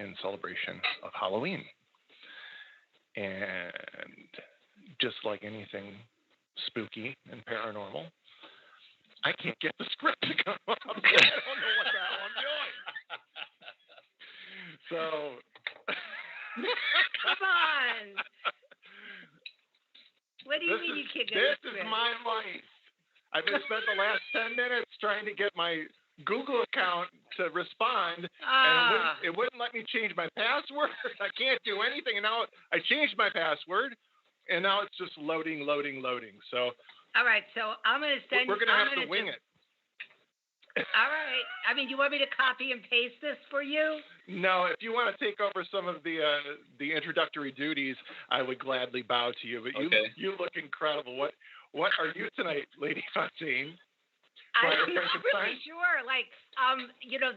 in celebration of Halloween. And just like anything spooky and paranormal, I can't get the script to come up. I don't know what the hell I'm doing. So, come on. What do you mean you can't get the script? This is my life. I've been spent the last 10 minutes trying to get my Google account to respond, and it wouldn't let me change my password. I can't do anything, and now I changed my password, and now it's just loading. So, all right. So I'm going to send. We're going to have to wing it. All right. I mean, do you want me to copy and paste this for you? No. If you want to take over some of the introductory duties, I would gladly bow to you. But you look incredible. What are you tonight, Lady Fontaine? I'm pretty sure. Like,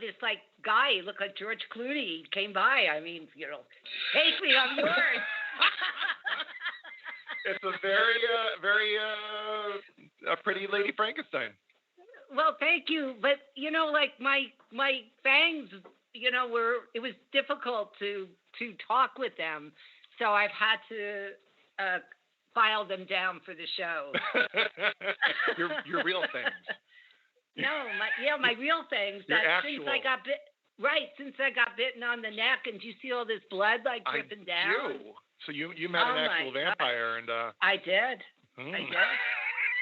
this guy, look like George Clooney came by. I mean, take me, I'm yours. It's a very pretty Lady Frankenstein. Well, thank you. But, my fangs, it was difficult to talk with them. So I've had to file them down for the show. your real fangs. No, my real fangs. Since I got bitten on the neck, and do you see all this blood dripping down? I do. So you met an actual vampire, and I did. I did.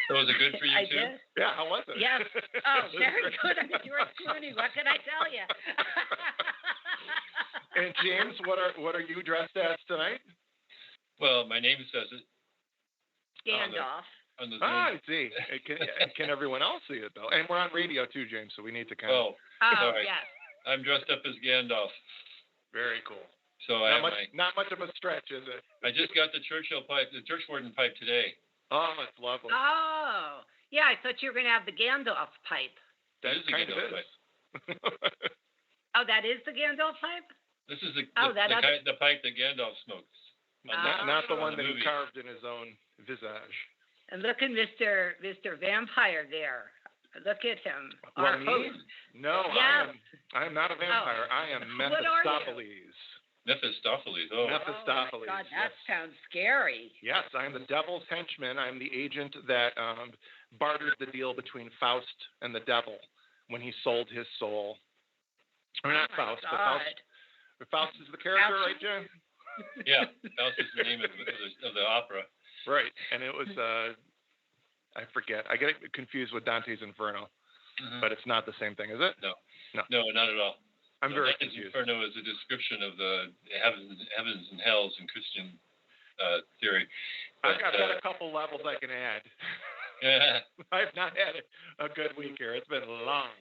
So was it good for you too? Did. Yeah, how was it? Yes. Oh, very good. I'm George Clooney. What can I tell you? And James, what are you dressed as tonight? Well, my name says it. Gandalf. I see. Can everyone else see it though? And we're on radio too, James. So we need to kind of. Oh, yes. I'm dressed up as Gandalf. Very cool. So not much of a stretch, is it? I just got the Churchwarden pipe today. Oh, that's lovely. Oh, yeah. I thought you were going to have the Gandalf pipe. That is the Gandalf pipe. Oh, that is the Gandalf pipe? This is the pipe that Gandalf smokes. Not the one that he carved in his own visage. And look at Mr. Vampire there. Look at him. Well, me? No, yes. I am not a vampire. I am Mephistopheles. Mephistopheles. Oh. Mephistopheles. Oh my God, that sounds scary. Yes, I am the devil's henchman. I am the agent that bartered the deal between Faust and the devil when he sold his soul. Or not Faust, but Faust is the character, right, Jen? Yeah, Faust is the name of the opera. Right, and it was I forget. I get it confused with Dante's Inferno, but it's not the same thing, is it? No, not at all. I'm very confused. Inferno is a description of the heavens and hells in Christian theory. But, I've got a couple levels I can add. Yeah. I've not had a good week here. It's been long.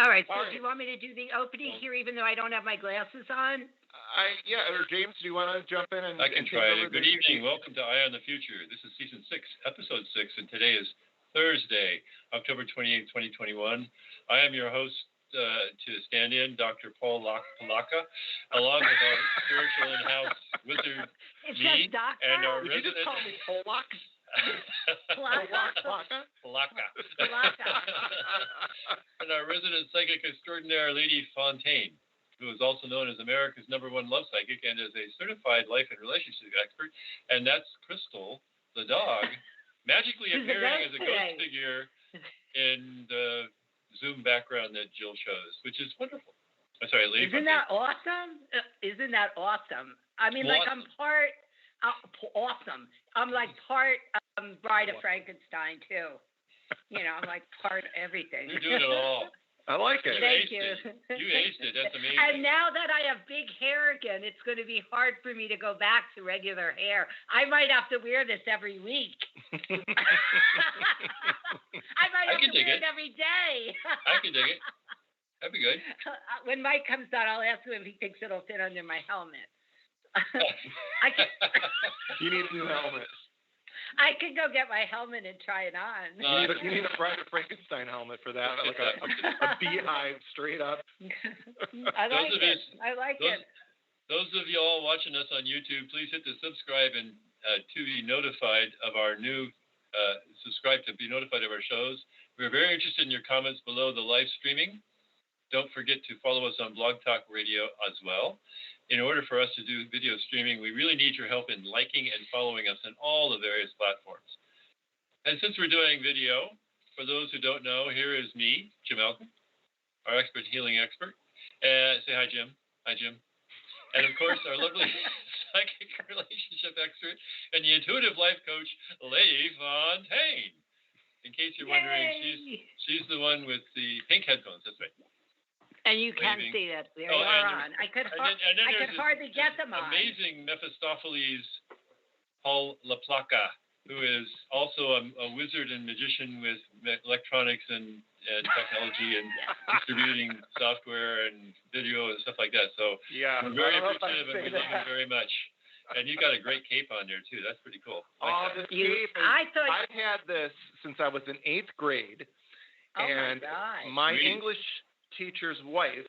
All right. So do you want me to do the opening here, even though I don't have my glasses on? Or James, do you want to jump in and I can try. Good evening. Welcome to Eye on the Future. This is Season 6, Episode 6, and today is Thursday, October 28, 2021. I am your host to stand in, Dr. Paul Palaka, along with our spiritual in-house wizard, me, and our resident... Did you just call me Polak? Palaka. And our resident psychic extraordinaire, Lady Fontaine, who is also known as America's #1 love psychic and is a certified life and relationship expert. And that's Crystal, the dog, magically appearing as a ghost figure in the Zoom background that Jill shows, which is wonderful. I'm sorry, Lady Isn't that awesome? Isn't that awesome? I mean, like, I'm part awesome. I'm like part Bride of Frankenstein, too. I'm like part everything. You're doing it all. I like it. Thank you. You aced it. That's amazing. And now that I have big hair again, it's going to be hard for me to go back to regular hair. I might have to wear this every week. I might have to wear it every day. I can dig it. That'd be good. When Mike comes down, I'll ask him if he thinks it'll fit under my helmet. You need a new helmet. I could go get my helmet and try it on. You need a Bride of Frankenstein helmet for that, like a beehive straight up. I like it. Those of you all watching us on YouTube, please hit the subscribe and to be notified of our new subscribe to be notified of our shows. We're very interested in your comments below the live streaming. Don't forget to follow us on Blog Talk Radio as well. In order for us to do video streaming, we really need your help in liking and following us on all the various platforms. And since we're doing video, for those who don't know, here is me, Jim Elkin, our expert healing expert. Say hi, Jim. Hi, Jim. And of course, our lovely psychic relationship expert and the intuitive life coach, Lady Fontaine. In case you're wondering, she's the one with the pink headphones. That's right. And you can see that they are on. I could hardly get them on. Amazing Mephistopheles Paul LaPlaca, who is also a wizard and magician with electronics and technology and distributing software and video and stuff like that. So we're very appreciative and we love him very much. And you got a great cape on there too. That's pretty cool. This cape. I've had this since I was in 8th grade, and my English teacher's wife,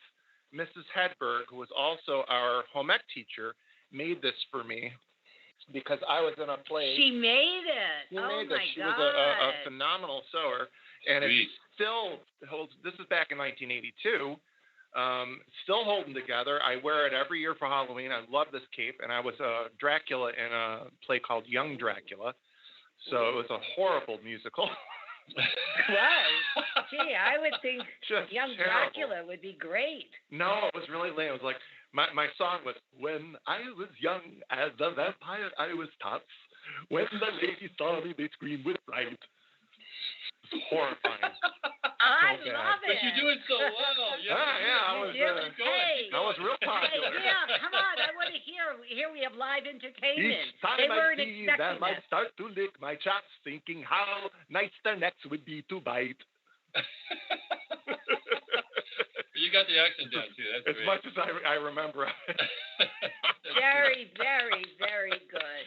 Mrs. Hedberg, who was also our home ec teacher, made this for me because I was in a play. She made it. She made this. She was a phenomenal sewer, and it still holds. This is back in 1982. Still holding together. I wear it every year for Halloween. I love this cape, and I was Dracula in a play called Young Dracula, so it was a horrible musical. Right. Gee, I would think Young terrible. Dracula would be great. No, it was really lame. It was like my song was, when I was young as a vampire, I was tough. When the ladies saw me, they screamed with fright. It's horrifying. I love it. But you do it so well. I was real popular. Hey, yeah, come on. I want to hear. Here we have live entertainment. Each time they I weren't see expecting them, I start to lick my chops, thinking how nice their necks would be to bite. You got the accent down too. That's as great. much as I remember it. Very, very, very good.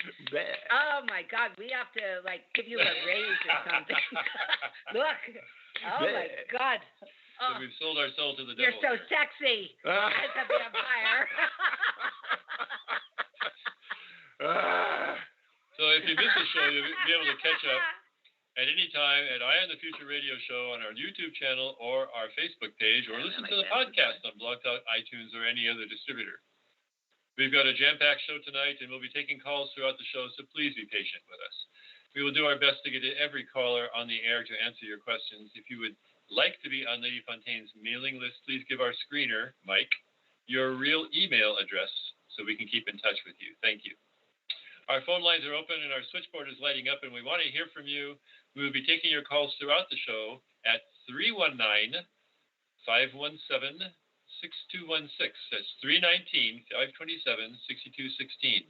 Oh my God, we have to give you a raise or something. Look. Oh my God. So we've sold our soul to the devil. You're so sexy as a vampire. So if you missed the show, you'll be able to catch up at any time at I Am the Future Radio Show on our YouTube channel or our Facebook page, or listen to the podcast on Blog Talk, iTunes, or any other distributor. We've got a jam-packed show tonight, and we'll be taking calls throughout the show, so please be patient with us. We will do our best to get every caller on the air to answer your questions. If you would like to be on Lady Fontaine's mailing list, please give our screener, Mike, your real email address so we can keep in touch with you. Thank you. Our phone lines are open and our switchboard is lighting up, and we want to hear from you. We will be taking your calls throughout the show at 319-517-6216. That's 319-527-6216.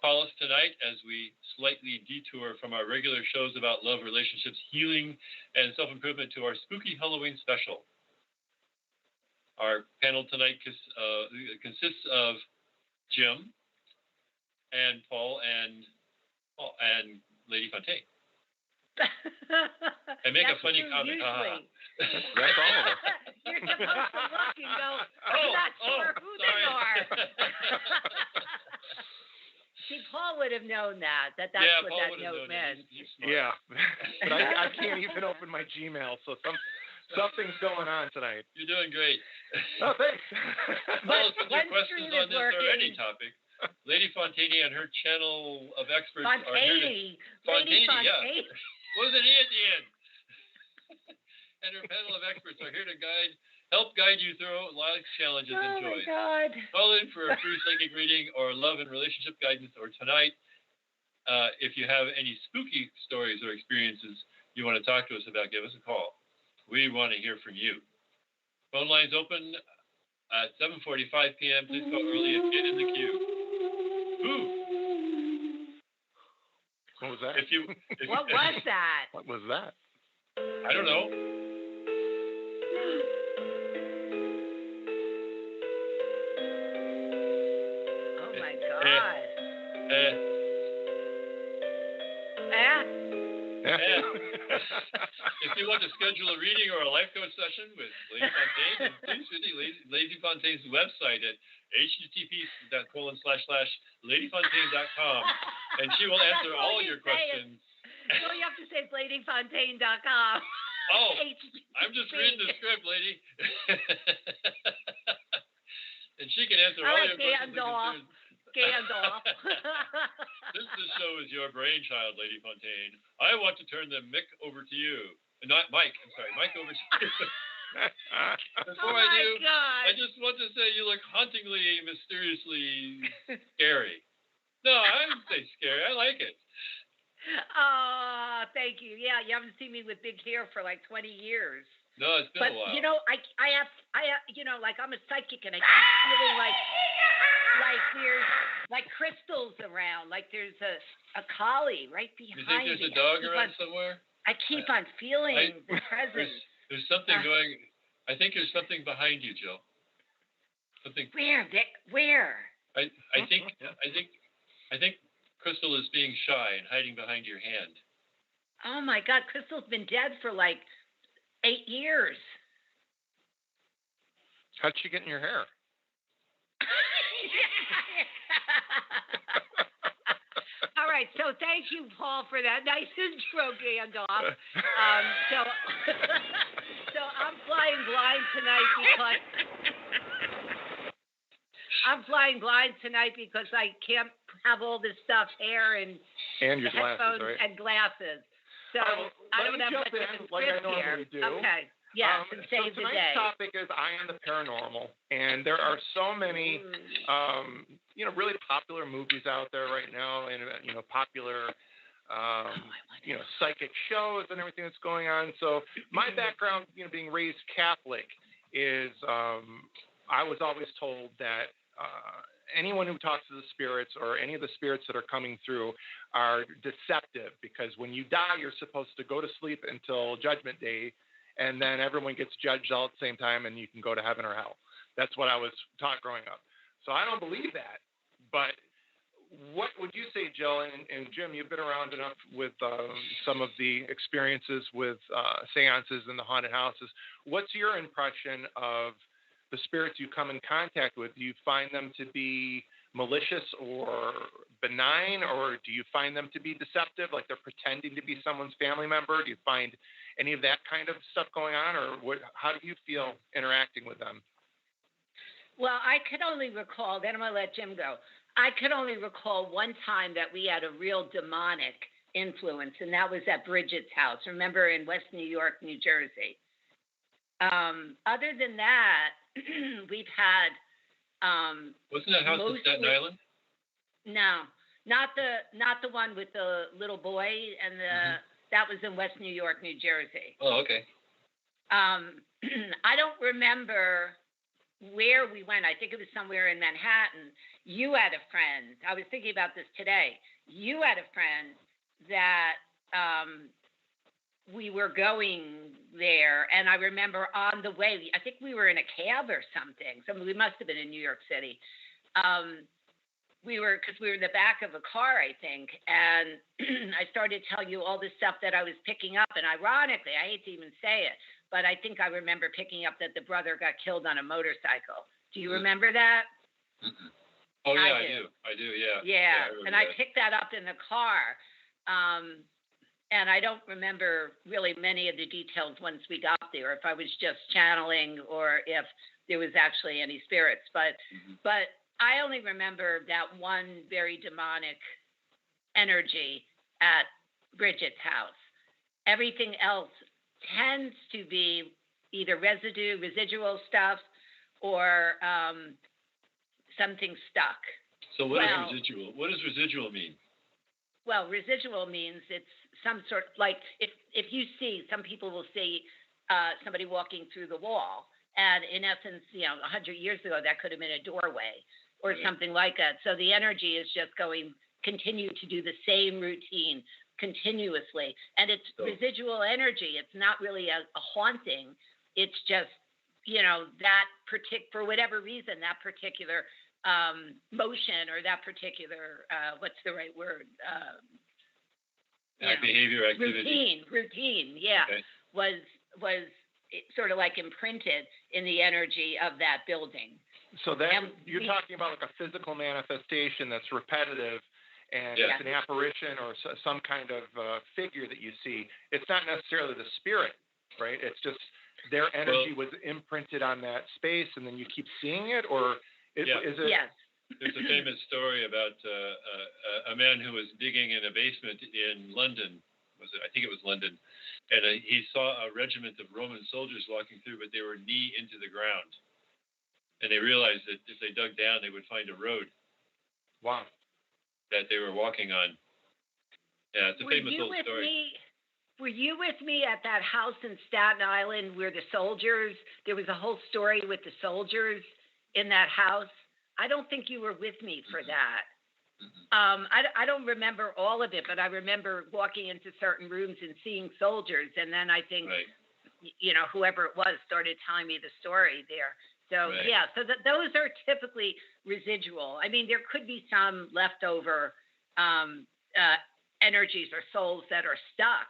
Call us tonight as we slightly detour from our regular shows about love, relationships, healing, and self-improvement to our spooky Halloween special. Our panel tonight consists of Jim and Paul and Lady Fontaine. And make a funny comment. That's all of it. You're supposed to look and go, I'm not sure who they are. See, Paul would have known that's what that note meant. He's smart. Yeah, but I can't even open my Gmail, so something's going on tonight. You're doing great. Oh, thanks. Well, if there are questions on this or any topic, Lady Fontaine and her channel of experts are here to... Fontaine, yeah. Wasn't he at the end? And her panel of experts are here to help guide you through life's challenges and joys. Oh, my God. Call in for a free psychic reading or love and relationship guidance, or tonight, if you have any spooky stories or experiences you want to talk to us about, give us a call. We want to hear from you. Phone lines open at 7:45 p.m. Please call early and get in the queue. Ooh. What was that? What was that? What was that? I don't know. Oh my God. If you want to schedule a reading or a life coach session with Lady Fontaine, please visit Lady Fontaine's website at http://ladyfontaine.com, and she will answer all your questions. No, you have to say it's ladyfontaine.com. Oh, I'm just reading the script, lady. And she can answer all your questions and concerns. Gandalf. Since the show is your brainchild, Lady Fontaine, I want to turn the mic over to you. Not Mike. I'm sorry, Mike over to you. Before I do, God. I just want to say you look hauntingly, mysteriously scary. No, I wouldn't say scary. I like it. Oh, thank you. Yeah, you haven't seen me with big hair for like 20 years. No, it's been a while. But you know, I have, you know, like I'm a psychic, and I keep feeling like there's like crystals around, like there's a collie right behind me. You think there's a dog around somewhere? I keep on feeling the presence. There's something going. I think there's something behind you, Jill. Something. Where? I think Crystal is being shy and hiding behind your hand. Oh my God, Crystal's been dead for like 8 years. How'd she get in your hair? All right, so thank you, Paul, for that nice intro, Gandalf. So I'm flying blind tonight because I can't have all this stuff, hair and your headphones glasses, right? and glasses. So I don't have much of a like I script normally here. do. Okay. Yeah, and save so the tonight's day. topic is On The Paranormal, and there are so many, really popular movies out there right now, and popular, psychic shows and everything that's going on. So my background, being raised Catholic, is I was always told that anyone who talks to the spirits or any of the spirits that are coming through are deceptive, because when you die, you're supposed to go to sleep until Judgment Day, and then everyone gets judged all at the same time, and you can go to heaven or hell. That's what I was taught growing up. So I don't believe that. But what would you say, Jill, and Jim, you've been around enough with some of the experiences with seances and the haunted houses. What's your impression of the spirits you come in contact with? Do you find them to be malicious or benign, or do you find them to be deceptive, like they're pretending to be someone's family member? Do you find any of that kind of stuff going on, or how do you feel interacting with them? Well, I could only recall, then I'm going to let Jim go. I could only recall one time that we had a real demonic influence, and that was at Bridget's house. Remember, in West New York, New Jersey. Other than that, we've had. Wasn't that house in Staten Island? No, not the one with the little boy and the. That was in West New York, New Jersey. Oh, okay. I don't remember where we went. I think it was somewhere in Manhattan. You had a friend. I was thinking about this today. You had a friend that we were going there, and I remember on the way, I think we were in a cab or something. We must have been in New York City. Because we were in the back of a car, I think, and I started telling you all this stuff that I was picking up, and ironically, I hate to even say it, but I think I remember picking up that the brother got killed on a motorcycle. Do you remember that? Oh, yeah, I do, yeah. Yeah, and I picked that up in the car, and I don't remember really many of the details once we got there, if I was just channeling or if there was actually any spirits, but I only remember that one very demonic energy at Bridget's house. Everything else tends to be either residual stuff, or something stuck. So what is residual? What does residual mean? Well, residual means it's some sort, like if you see, some people will see somebody walking through the wall, and in essence, 100 years ago, that could have been a doorway or something like that. So the energy is just continue to do the same routine continuously. And it's residual energy. It's not really a haunting. It's just, for whatever reason, that particular motion or that particular, what's the right word? Behavior, activity. Routine, yeah, okay. was sort of like imprinted in the energy of that building. So you're talking about like a physical manifestation that's repetitive, and it's an apparition or some kind of figure that you see. It's not necessarily the spirit. right? It's just their energy was imprinted on that space, and then you keep seeing it, or is it? Yes. There's a famous story about a man who was digging in a basement in London. I think it was London, and he saw a regiment of Roman soldiers walking through, but they were knee into the ground, and they realized that if they dug down, they would find a road. Wow. That they were walking on. Yeah, it's a famous old story. Were you with me at that house in Staten Island where there was a whole story with the soldiers in that house? I don't think you were with me for that. I don't remember all of it, but I remember walking into certain rooms and seeing soldiers, and then I think, whoever it was started telling me the story there. So, so those are typically residual. I mean, there could be some leftover energies or souls that are stuck,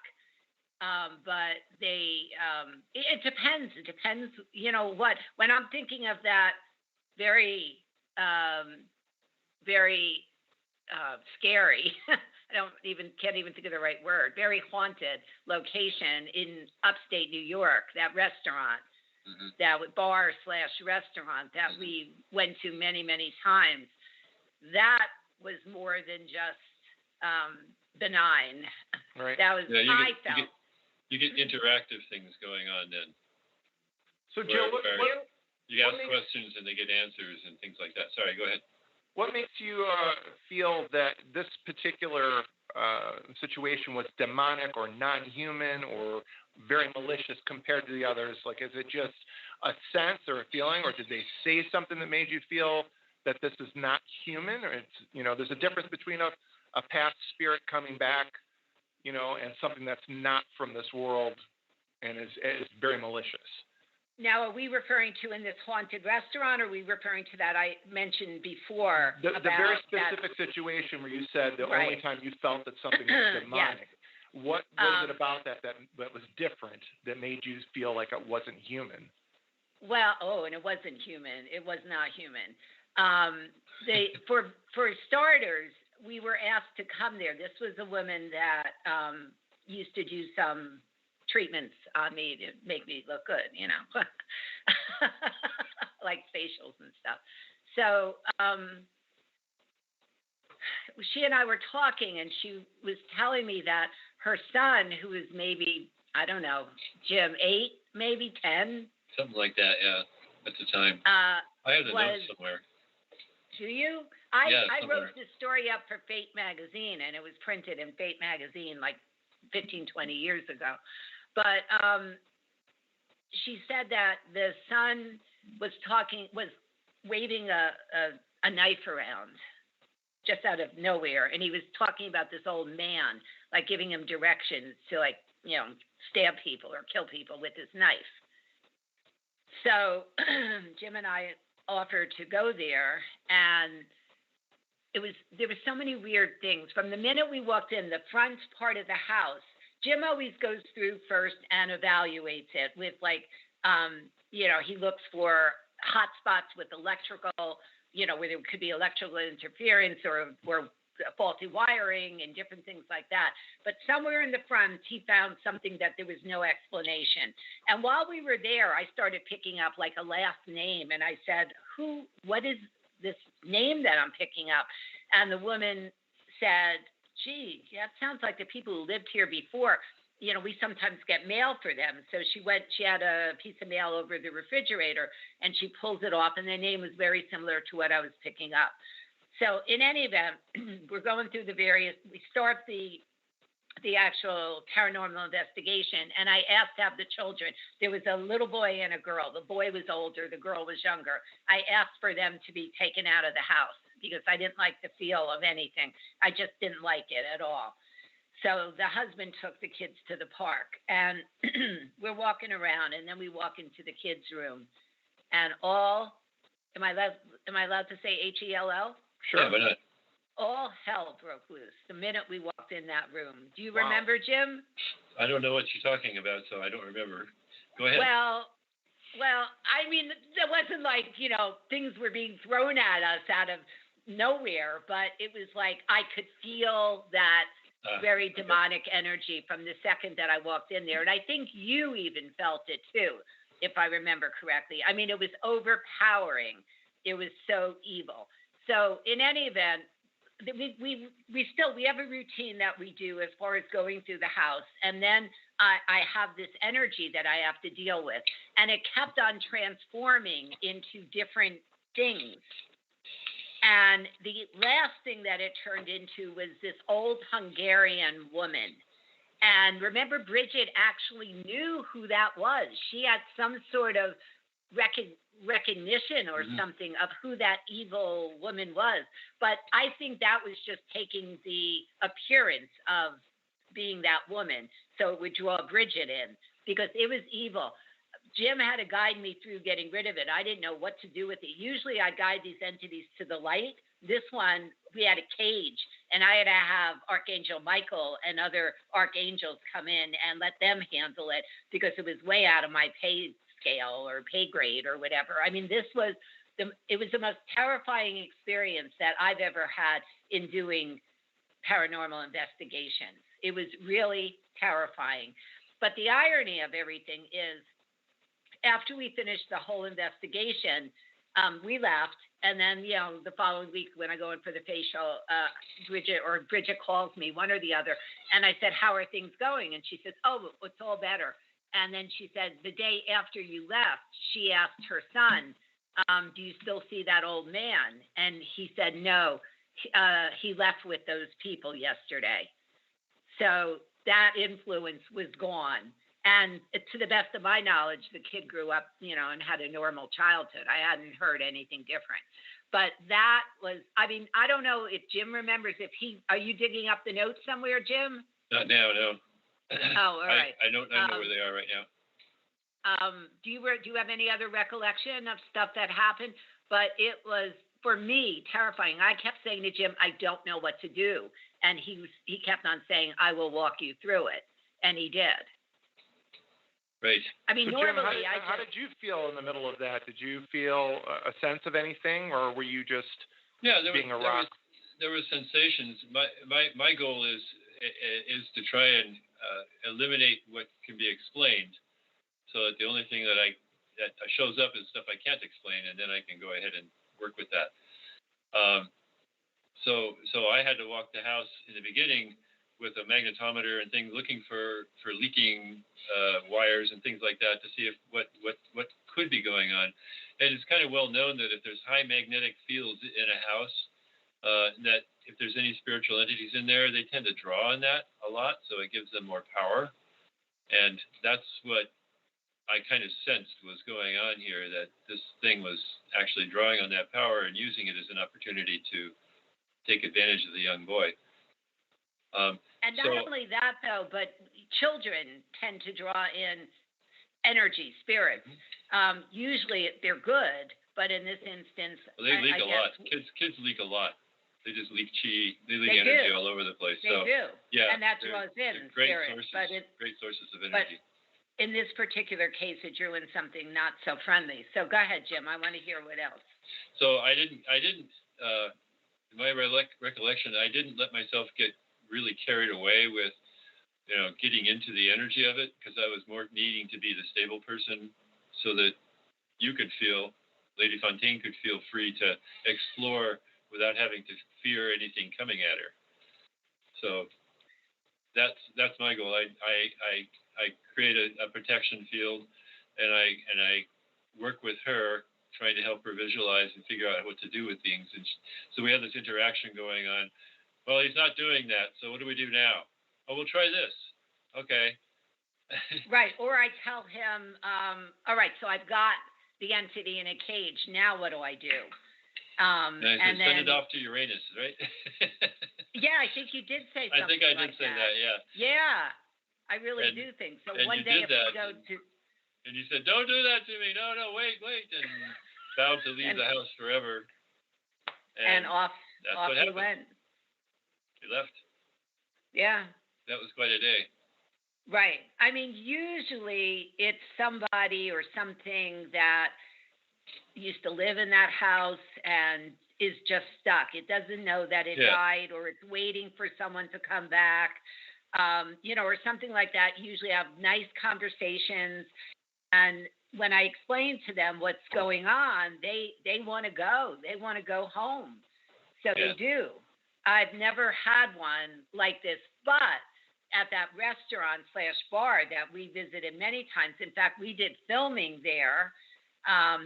but it depends. It depends, when I'm thinking of that very, very scary, can't even think of the right word, very haunted location in upstate New York, that restaurant. That bar/restaurant that we went to many, many times, that was more than just benign. Right. That was, I felt. You get interactive things going on then. So, Jill, you ask questions and they get answers and things like that. Sorry, go ahead. What makes you feel that this particular situation was demonic or non-human or very malicious compared to the others? Like, is it just a sense or a feeling, or did they say something that made you feel that this is not human? Or it's, there's a difference between a past spirit coming back, and something that's not from this world and is very malicious. Now, are we referring to in this haunted restaurant, or are we referring to that I mentioned before? The very specific situation where you said the only time you felt that something was demonic. Yes. What was it about that was different that made you feel like it wasn't human? Well, and it wasn't human. It was not human. For starters, we were asked to come there. This was a woman that used to do some treatments on me to make me look good, like facials and stuff. So she and I were talking, and she was telling me that her son, who was maybe, I don't know, Jim, 8, maybe 10. Something like that, yeah, at the time. I have the notes somewhere. Do you? I somewhere. wrote this story up for Fate magazine, and it was printed in Fate magazine like 15, 20 years ago. But she said that the son was waving a knife around just out of nowhere, and he was talking about this old man, like giving him directions to, like, stab people or kill people with his knife. So Jim and I offered to go there, and there were so many weird things. From the minute we walked in, the front part of the house, Jim always goes through first and evaluates it with, like, he looks for hot spots with electrical, where there could be electrical interference or faulty wiring and different things like that. But somewhere in the front, he found something that there was no explanation. And while we were there, I started picking up like a last name, and I said, what is this name that I'm picking up? And the woman said, gee, that sounds like the people who lived here before. We sometimes get mail for them. So she had a piece of mail over the refrigerator, and she pulls it off, and the name was very similar to what I was picking up. So in any event, we're going through we start the actual paranormal investigation, and I asked to have the children. There was a little boy and a girl. The boy was older, the girl was younger. I asked for them to be taken out of the house because I didn't like the feel of anything. I just didn't like it at all. So the husband took the kids to the park, and we're walking around, and then we walk into the kids' room, and am I allowed to say HELL? Sure. Yeah, but all hell broke loose the minute we walked in that room. Do you remember, Jim? I don't know what you're talking about, so I don't remember. Go ahead. Well, I mean, it wasn't like, things were being thrown at us out of nowhere, but it was like I could feel that very demonic energy from the second that I walked in there. And I think you even felt it too, if I remember correctly. I mean, it was overpowering. It was so evil. So in any event, we have a routine that we do as far as going through the house. And then I have this energy that I have to deal with. And it kept on transforming into different things. And the last thing that it turned into was this old Hungarian woman. And remember, Bridget actually knew who that was. She had some sort of recognition or something of who that evil woman was. But I think that was just taking the appearance of being that woman, so it would draw Bridget in, because it was evil. Jim had to guide me through getting rid of it. I didn't know what to do with it. Usually I guide these entities to the light. This one, we had a cage, and I had to have Archangel Michael and other archangels come in and let them handle it, because it was way out of my pay scale or pay grade or whatever. I mean, it was the most terrifying experience that I've ever had in doing paranormal investigations. It was really terrifying. But the irony of everything is, after we finished the whole investigation, we left. And then, the following week when I go in for the facial, Bridget calls me, one or the other. And I said, how are things going? And she says, oh, it's all better. And then she said, the day after you left, she asked her son, do you still see that old man? And he said, no, he left with those people yesterday. So that influence was gone. And to the best of my knowledge, the kid grew up, and had a normal childhood. I hadn't heard anything different. But that was, I don't know if Jim remembers, are you digging up the notes somewhere, Jim? Not now, no. Oh, all right. I don't know where they are right now. Do you have any other recollection of stuff that happened? But it was, for me, terrifying. I kept saying to Jim, I don't know what to do. And he kept on saying, I will walk you through it. And he did. Right. So normally Jim, how did you feel in the middle of that? Did you feel a sense of anything, or were you just being a rock? There was sensations. My goal is to try and eliminate what can be explained, so that the only thing that shows up is stuff I can't explain, and then I can go ahead and work with that. So I had to walk the house in the beginning with a magnetometer and things, looking for leaking wires and things like that to see if what could be going on. And it's kind of well known that if there's high magnetic fields in a house, that if there's any spiritual entities in there, they tend to draw on that a lot, so it gives them more power. And that's what I kind of sensed was going on here, that this thing was actually drawing on that power and using it as an opportunity to take advantage of the young boy. And not only that, though, but children tend to draw in energy, spirits. Usually they're good, but in this instance, they leak a lot. Kids leak a lot. They just leak chi. They leak energy all over the place. They do. Yeah, and that draws in spirits. Great sources of energy. But in this particular case, it drew in something not so friendly. So go ahead, Jim. I want to hear what else. So I didn't. In my recollection, I didn't let myself get really carried away with, getting into the energy of it, because I was more needing to be the stable person, so that you could feel, Lady Fontaine could feel free to explore without having to fear anything coming at her. So that's my goal. I create a protection field, and I work with her, trying to help her visualize and figure out what to do with things. And so we have this interaction going on. Well, he's not doing that, so what do we do now? Oh, we'll try this. Okay. Right, or I tell him, all right, so I've got the entity in a cage. Now what do I do? And then send it off to Uranus, right? Yeah, I think you did say something. I think I did say that, yeah. Yeah, I really do think so. One day if we go to... And you said, don't do that to me. No, wait. And vowed to leave the house forever. And off he went. He left. Yeah. That was quite a day. Right. I mean, usually it's somebody or something that used to live in that house and is just stuck. It doesn't know that it died, or it's waiting for someone to come back, or something like that. Usually have nice conversations. And when I explain to them what's going on, they want to go. They want to go home. So they do. I've never had one like this, but at that restaurant/bar that we visited many times. In fact, we did filming there.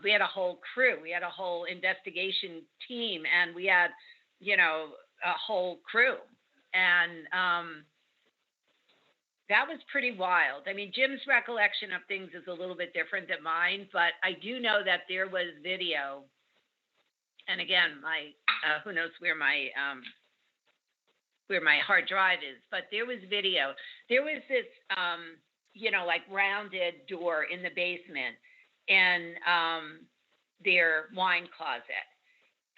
We had a whole crew. We had a whole investigation team, and we had, a whole crew. And that was pretty wild. I mean, Jim's recollection of things is a little bit different than mine, but I do know that there was video. And again, my who knows where my hard drive is, but there was video. There was this, like rounded door in the basement in their wine closet.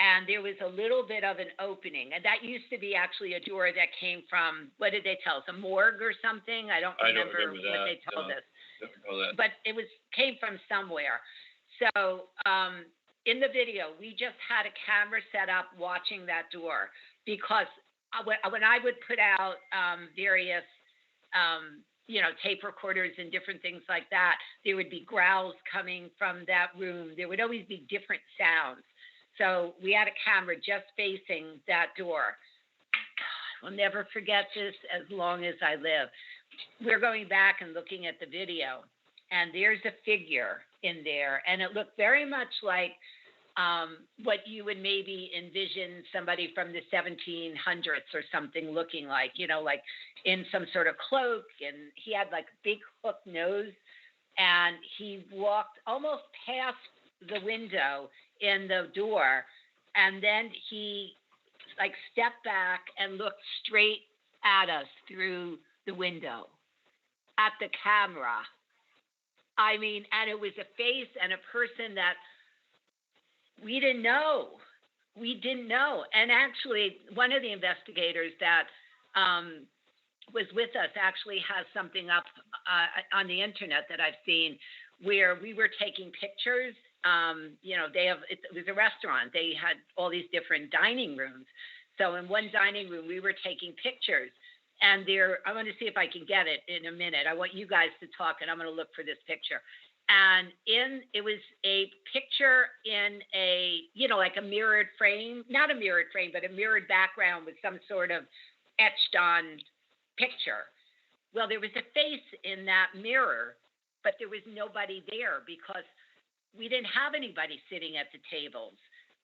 And there was a little bit of an opening. And that used to be actually a door that came from, what did they tell us, a morgue or something? I don't remember what they told us. Don't recall that. But it came from somewhere. So in the video, we just had a camera set up watching that door, because when I would put out various, tape recorders and different things like that, there would be growls coming from that room. There would always be different sounds. So we had a camera just facing that door. I'll never forget this as long as I live. We're going back and looking at the video, and there's a figure in there, and it looked very much like what you would maybe envision somebody from the 1700s or something looking like, like in some sort of cloak, and he had like a big hook nose, and he walked almost past the window in the door, and then he like stepped back and looked straight at us through the window at the camera. I mean, and it was a face and a person that we didn't know. We didn't know. And actually, one of the investigators that was with us actually has something up on the internet that I've seen where we were taking pictures. It was a restaurant. They had all these different dining rooms. So in one dining room, we were taking pictures. And I'm going to see if I can get it in a minute. I want you guys to talk, and I'm going to look for this picture. And it was a picture in a, like a mirrored frame, not a mirrored frame, but a mirrored background with some sort of etched on picture. Well, there was a face in that mirror, but there was nobody there because we didn't have anybody sitting at the tables.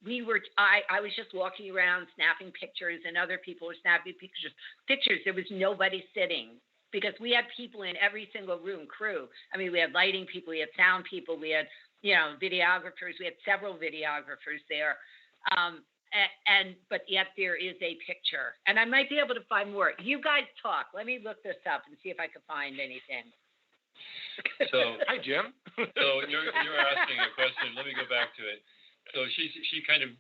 I was just walking around snapping pictures, and other people were snapping pictures. There was nobody sitting because we had people in every single room, crew. I mean, we had lighting people, we had sound people, we had, videographers. We had several videographers there. But yet there is a picture, and I might be able to find more. You guys talk. Let me look this up and see if I can find anything. So hi, Jim. So you're asking a question. Let me go back to it. So she kind of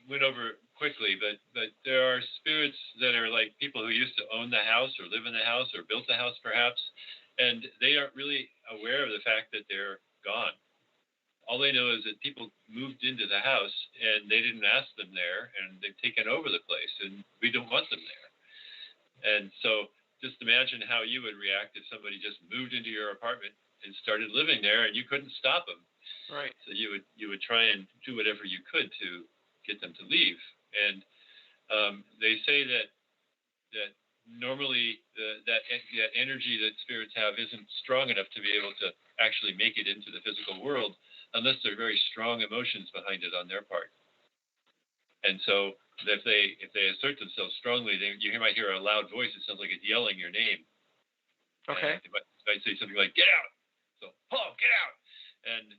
went over quickly, but there are spirits that are like people who used to own the house or live in the house or built the house perhaps, and they aren't really aware of the fact that they're gone. All they know is that people moved into the house and they didn't ask them there, and they've taken over the place, and we don't want them there. And so just imagine how you would react if somebody just moved into your apartment and started living there, and you couldn't stop them. Right. So you would try and do whatever you could to get them to leave. And they say that normally that energy that spirits have isn't strong enough to be able to actually make it into the physical world unless there are very strong emotions behind it on their part. And so if they assert themselves strongly, you might hear a loud voice. It sounds like it's yelling your name. Okay. And they might say something like, "Get out!" So, "Paul, get out!" And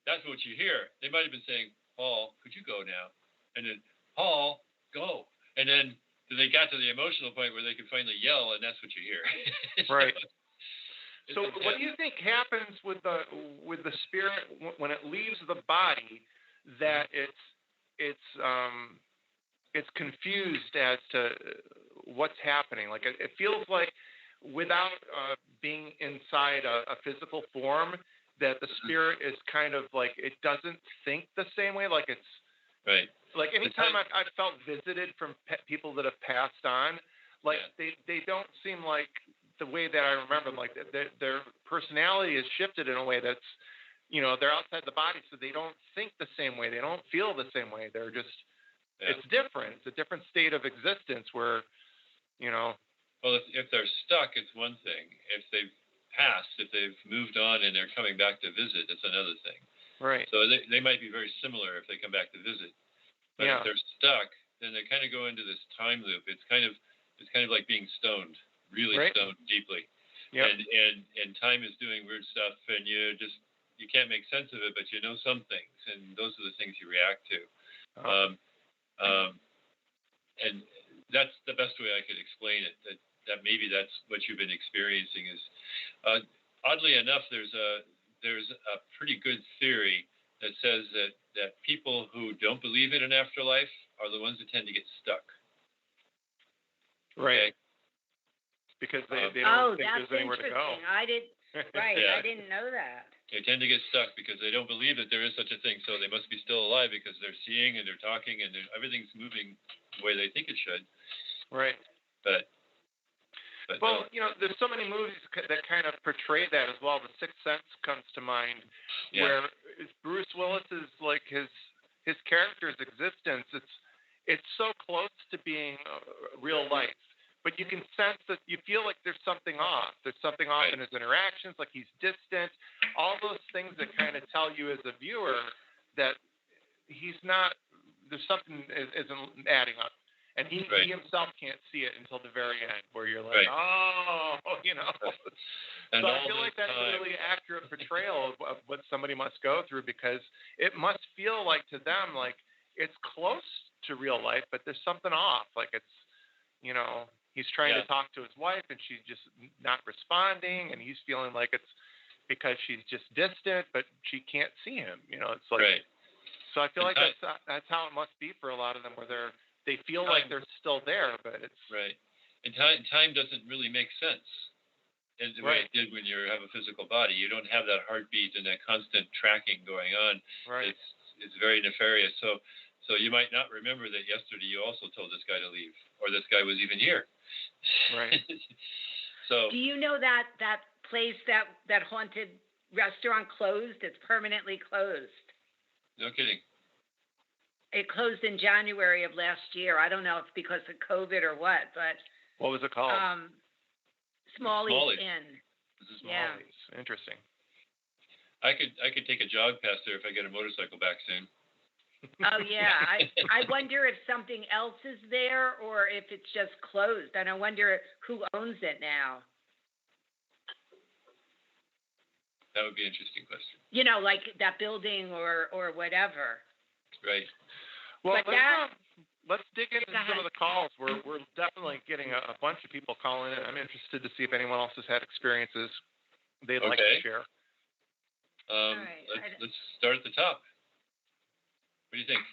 that's what you hear. They might have been saying, "Paul, could you go now?" And then, "Paul, go." And then they got to the emotional point where they could finally yell, and that's what you hear. Right. So what do you think happens with the spirit when it leaves the body? That it's confused as to what's happening. Like it feels like without being inside a physical form, that the spirit is kind of like it doesn't think the same way. Like it's Right. like anytime I've felt visited from people that have passed on, like they don't seem like the way that I remember them. Like their personality is shifted in a way that's, they're outside the body, so they don't think the same way. They don't feel the same way. They're just, it's different. It's a different state of existence where, Well, if they're stuck, it's one thing. If they've passed, if they've moved on and they're coming back to visit, it's another thing. Right. So they might be very similar if they come back to visit. But if they're stuck, then they kind of go into this time loop. It's kind of like being stoned, really stoned deeply. Yep. And time is doing weird stuff, and you can't make sense of it, but you know some things, and those are the things you react to. And that's the best way I could explain it. That maybe that's what you've been experiencing is, oddly enough, there's a pretty good theory that says that people who don't believe in an afterlife are the ones that tend to get stuck. Right. Okay? Because they don't think that's there's anywhere to go. I didn't know that. They tend to get stuck because they don't believe that there is such a thing, so they must be still alive because they're seeing and they're talking and everything's moving the way they think it should. Right. But well, there's so many movies that kind of portray that as well. The Sixth Sense comes to mind, where Bruce Willis is like his character's existence. It's so close to being real life, but you can sense that you feel like there's something off. There's something off in his interactions, like he's distant. All those things that kind of tell you as a viewer that he's not. There's something isn't adding up. And he himself can't see it until the very end, where you're like, And So I feel like that's a really accurate portrayal of what somebody must go through, because it must feel like to them like it's close to real life, but there's something off. Like it's, he's trying to talk to his wife and she's just not responding, and he's feeling like it's because she's just distant, but she can't see him. It's like. So I feel like that's how it must be for a lot of them, where they feel like they're still there, but it's And time doesn't really make sense as the way it did when you have a physical body. You don't have that heartbeat and that constant tracking going on. Right. It's very nefarious. So you might not remember that yesterday you also told this guy to leave, or this guy was even here. Right. So. Do you know that place, that haunted restaurant closed? It's permanently closed. No kidding. It closed in January of last year. I don't know if it's because of COVID or what, but. What was it called? Smalley's Inn. This is Smalley's. Interesting. I could take a jog past there if I get a motorcycle back soon. Oh yeah, I wonder if something else is there or if it's just closed, and I wonder who owns it now. That would be an interesting question. Like that building or whatever. Right. Well, let's dig into some of the calls. We're definitely getting a bunch of people calling in. I'm interested to see if anyone else has had experiences they'd like to share. Let's start at the top. What do you think?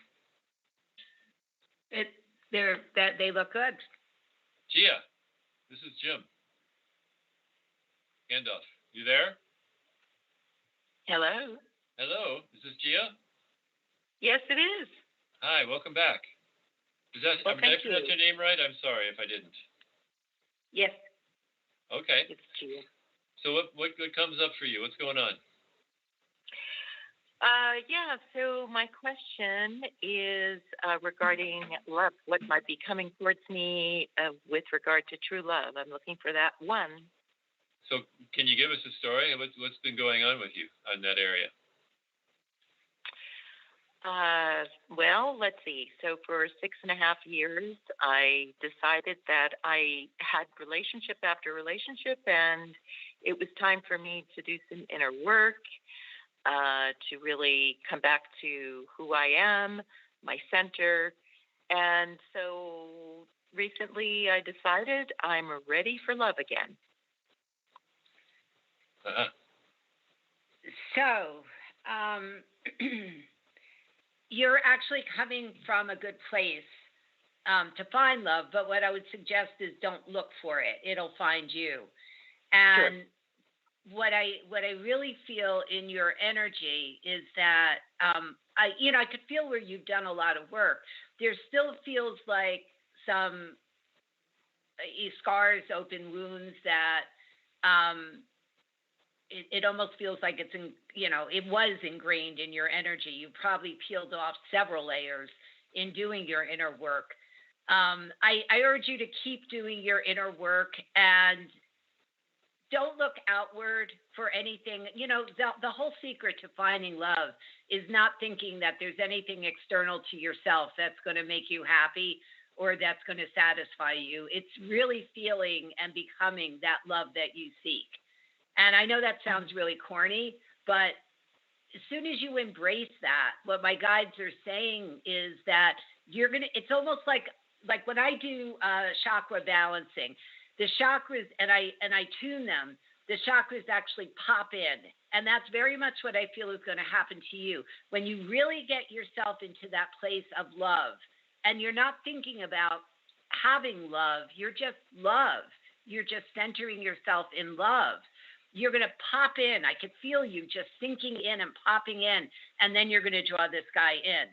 They look good. Gia, this is Jim. Gandalf, you there? Hello. Hello. Is this Gia? Yes, it is. Hi, welcome back. Did I pronounce your name right? I'm sorry if I didn't. Yes. Okay. It's Gia. So what comes up for you? What's going on? So my question is regarding love. What might be coming towards me with regard to true love? I'm looking for that one. So can you give us a story? What's been going on with you in that area? Well, let's see. So for 6.5 years, I decided that I had relationship after relationship, and it was time for me to do some inner work, to really come back to who I am, my center. And so recently I decided I'm ready for love again. Uh-huh. So, you're actually coming from a good place to find love, but what I would suggest is don't look for it. It'll find you. And what I really feel in your energy is that I could feel where you've done a lot of work. There still feels like some scars, open wounds that it almost feels like it was ingrained in your energy. You probably peeled off several layers in doing your inner work. I urge you to keep doing your inner work and don't look outward for anything. The whole secret to finding love is not thinking that there's anything external to yourself that's going to make you happy or that's going to satisfy you. It's really feeling and becoming that love that you seek. And I know that sounds really corny, but as soon as you embrace that, what my guides are saying is that it's almost like when I do chakra balancing, the chakras, and I tune them, the chakras actually pop in. And that's very much what I feel is going to happen to you. When you really get yourself into that place of love, and you're not thinking about having love, you're just love. You're just centering yourself in love. You're going to pop in. I could feel you just sinking in and popping in, and then you're going to draw this guy in.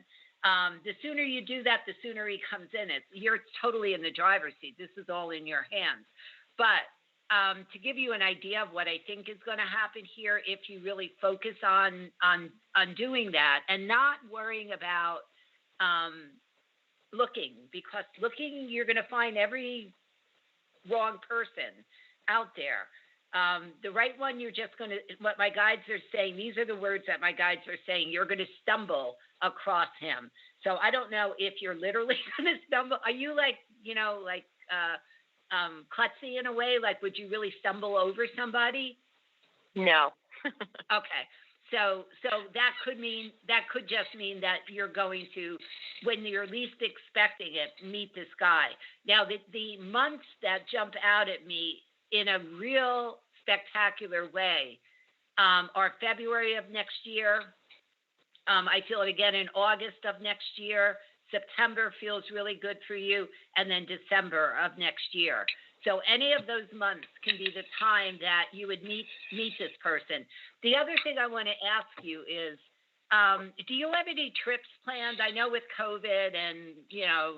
The sooner you do that, the sooner he comes in. You're totally in the driver's seat. This is all in your hands. But to give you an idea of what I think is going to happen here, if you really focus on doing that and not worrying about looking, because looking, you're going to find every wrong person out there. The right one, you're just going to, what my guides are saying, these are the words that my guides are saying, you're going to stumble across him. So I don't know if you're literally going to stumble. Are you klutzy in a way? Like, would you really stumble over somebody? No. Okay. So that could just mean that you're going to, when you're least expecting it, meet this guy. Now, the months that jump out at me in a real spectacular way are February of next year. I feel it again in August of next year. September feels really good for you, and then December of next year. So any of those months can be the time that you would meet this person. The other thing I want to ask you is, do you have any trips planned? I know with COVID and,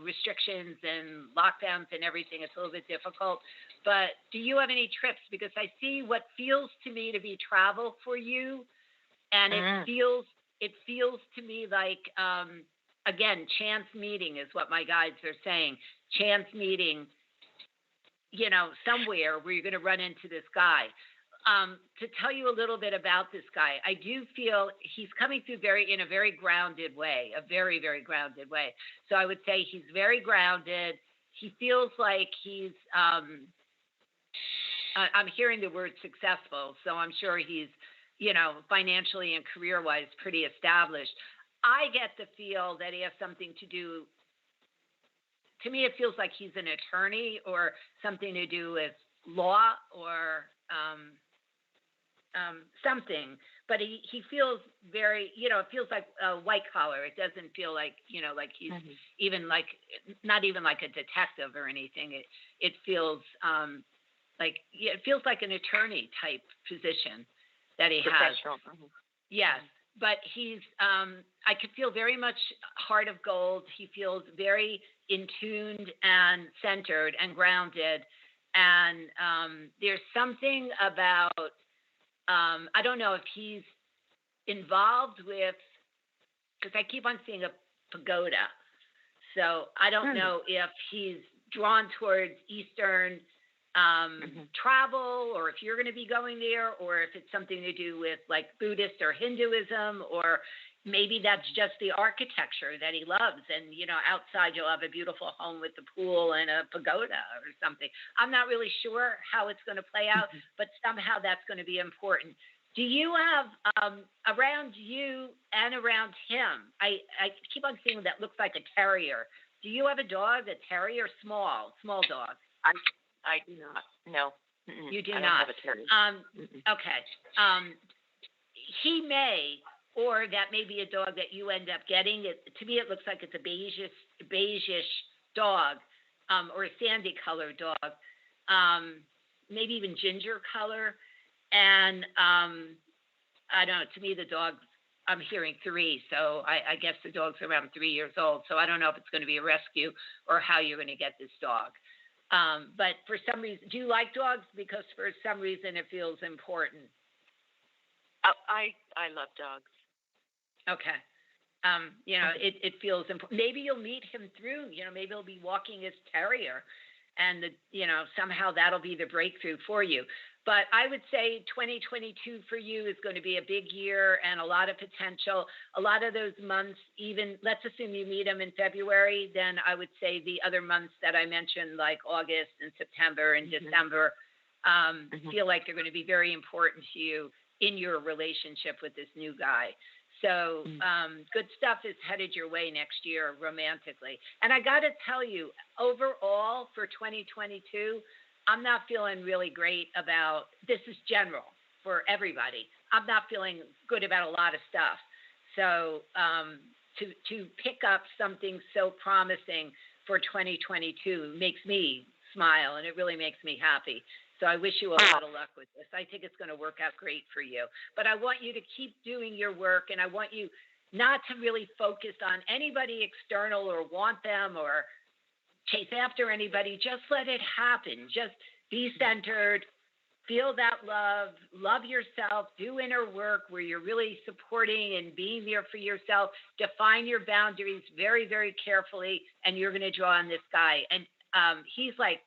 restrictions and lockdowns and everything, it's a little bit difficult. But do you have any trips? Because I see what feels to me to be travel for you, and it feels to me like, again, chance meeting is what my guides are saying. Chance meeting, somewhere where you're going to run into this guy. To tell you a little bit about this guy, I do feel he's coming through in a very grounded way, a very, very grounded way. So I would say he's very grounded. He feels like he's, I'm hearing the word successful, so I'm sure he's, financially and career-wise pretty established. I get the feel that he has something to do. To me, it feels like he's an attorney or something to do with law or something. But he feels very, it feels like a white collar. It doesn't feel like, like he's even like, not even like a detective or anything. It feels it feels like an attorney type position that he has. Yes. But he's, I could feel very much heart of gold. He feels very in tuned and centered and grounded. And there's something about, I don't know if he's involved with, because I keep on seeing a pagoda. So I don't know if he's drawn towards Eastern travel, or if you're going to be going there, or if it's something to do with like Buddhist or Hinduism, or maybe that's just the architecture that he loves. And, outside you'll have a beautiful home with the pool and a pagoda or something. I'm not really sure how it's going to play out, but somehow that's going to be important. Do you have, around you and around him, I keep on seeing that looks like a terrier. Do you have a dog, a terrier, small dog? I do not. No. You do I don't not. have a terrier. Okay. He may, or that may be a dog that you end up getting. To me, it looks like it's a beigeish dog, or a sandy colored dog, maybe even ginger color. And I don't know. To me, the dog, I'm hearing 3, so I guess the dog's around 3 years old. So I don't know if it's going to be a rescue or how you're going to get this dog. But for some reason, do you like dogs? Because for some reason, it feels important. I love dogs. Okay. It feels important. Maybe you'll meet him through, maybe he'll be walking his terrier, and somehow that'll be the breakthrough for you. But I would say 2022 for you is going to be a big year and a lot of potential. A lot of those months, even let's assume you meet him in February, then I would say the other months that I mentioned, like August and September and December, feel like they're going to be very important to you in your relationship with this new guy. So good stuff is headed your way next year romantically. And I got to tell you, overall for 2022, I'm not feeling really great about, this is general for everybody. I'm not feeling good about a lot of stuff. So to pick up something so promising for 2022 makes me smile, and it really makes me happy. So I wish you a lot of luck with this. I think it's going to work out great for you. But I want you to keep doing your work, and I want you not to really focus on anybody external or want them or chase after anybody. Just let it happen. Just be centered, feel that love yourself, do inner work where you're really supporting and being there for yourself. Define your boundaries very, very carefully, and you're going to draw on this guy. And he's like,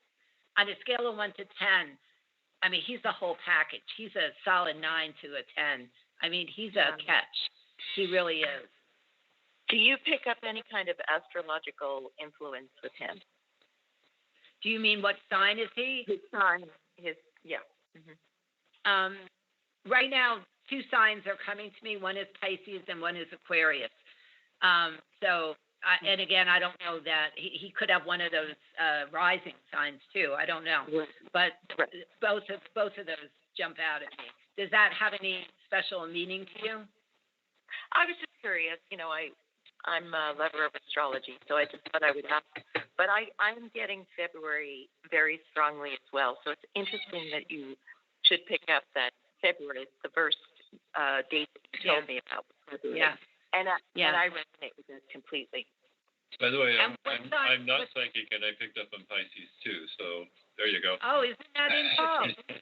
on a scale of 1 to 10, I mean, he's the whole package. He's a solid 9 to a 10. I mean, he's a catch. He really is. Do you pick up any kind of astrological influence with him? Do you mean what sign is he? His sign. Yeah. Mm-hmm. Right now, 2 signs are coming to me. One is Pisces and one is Aquarius. And again, I don't know that he could have one of those rising signs too. I don't know, but both of those jump out at me. Does that have any special meaning to you? I was just curious. I'm a lover of astrology, so I just thought I would ask. But I'm getting February very strongly as well. So it's interesting that you should pick up that February. It's the first date that you told me about. February. Yeah. And I resonate with that completely. By the way, I'm not psychic, and I picked up on Pisces too. So there you go. Oh, isn't that interesting?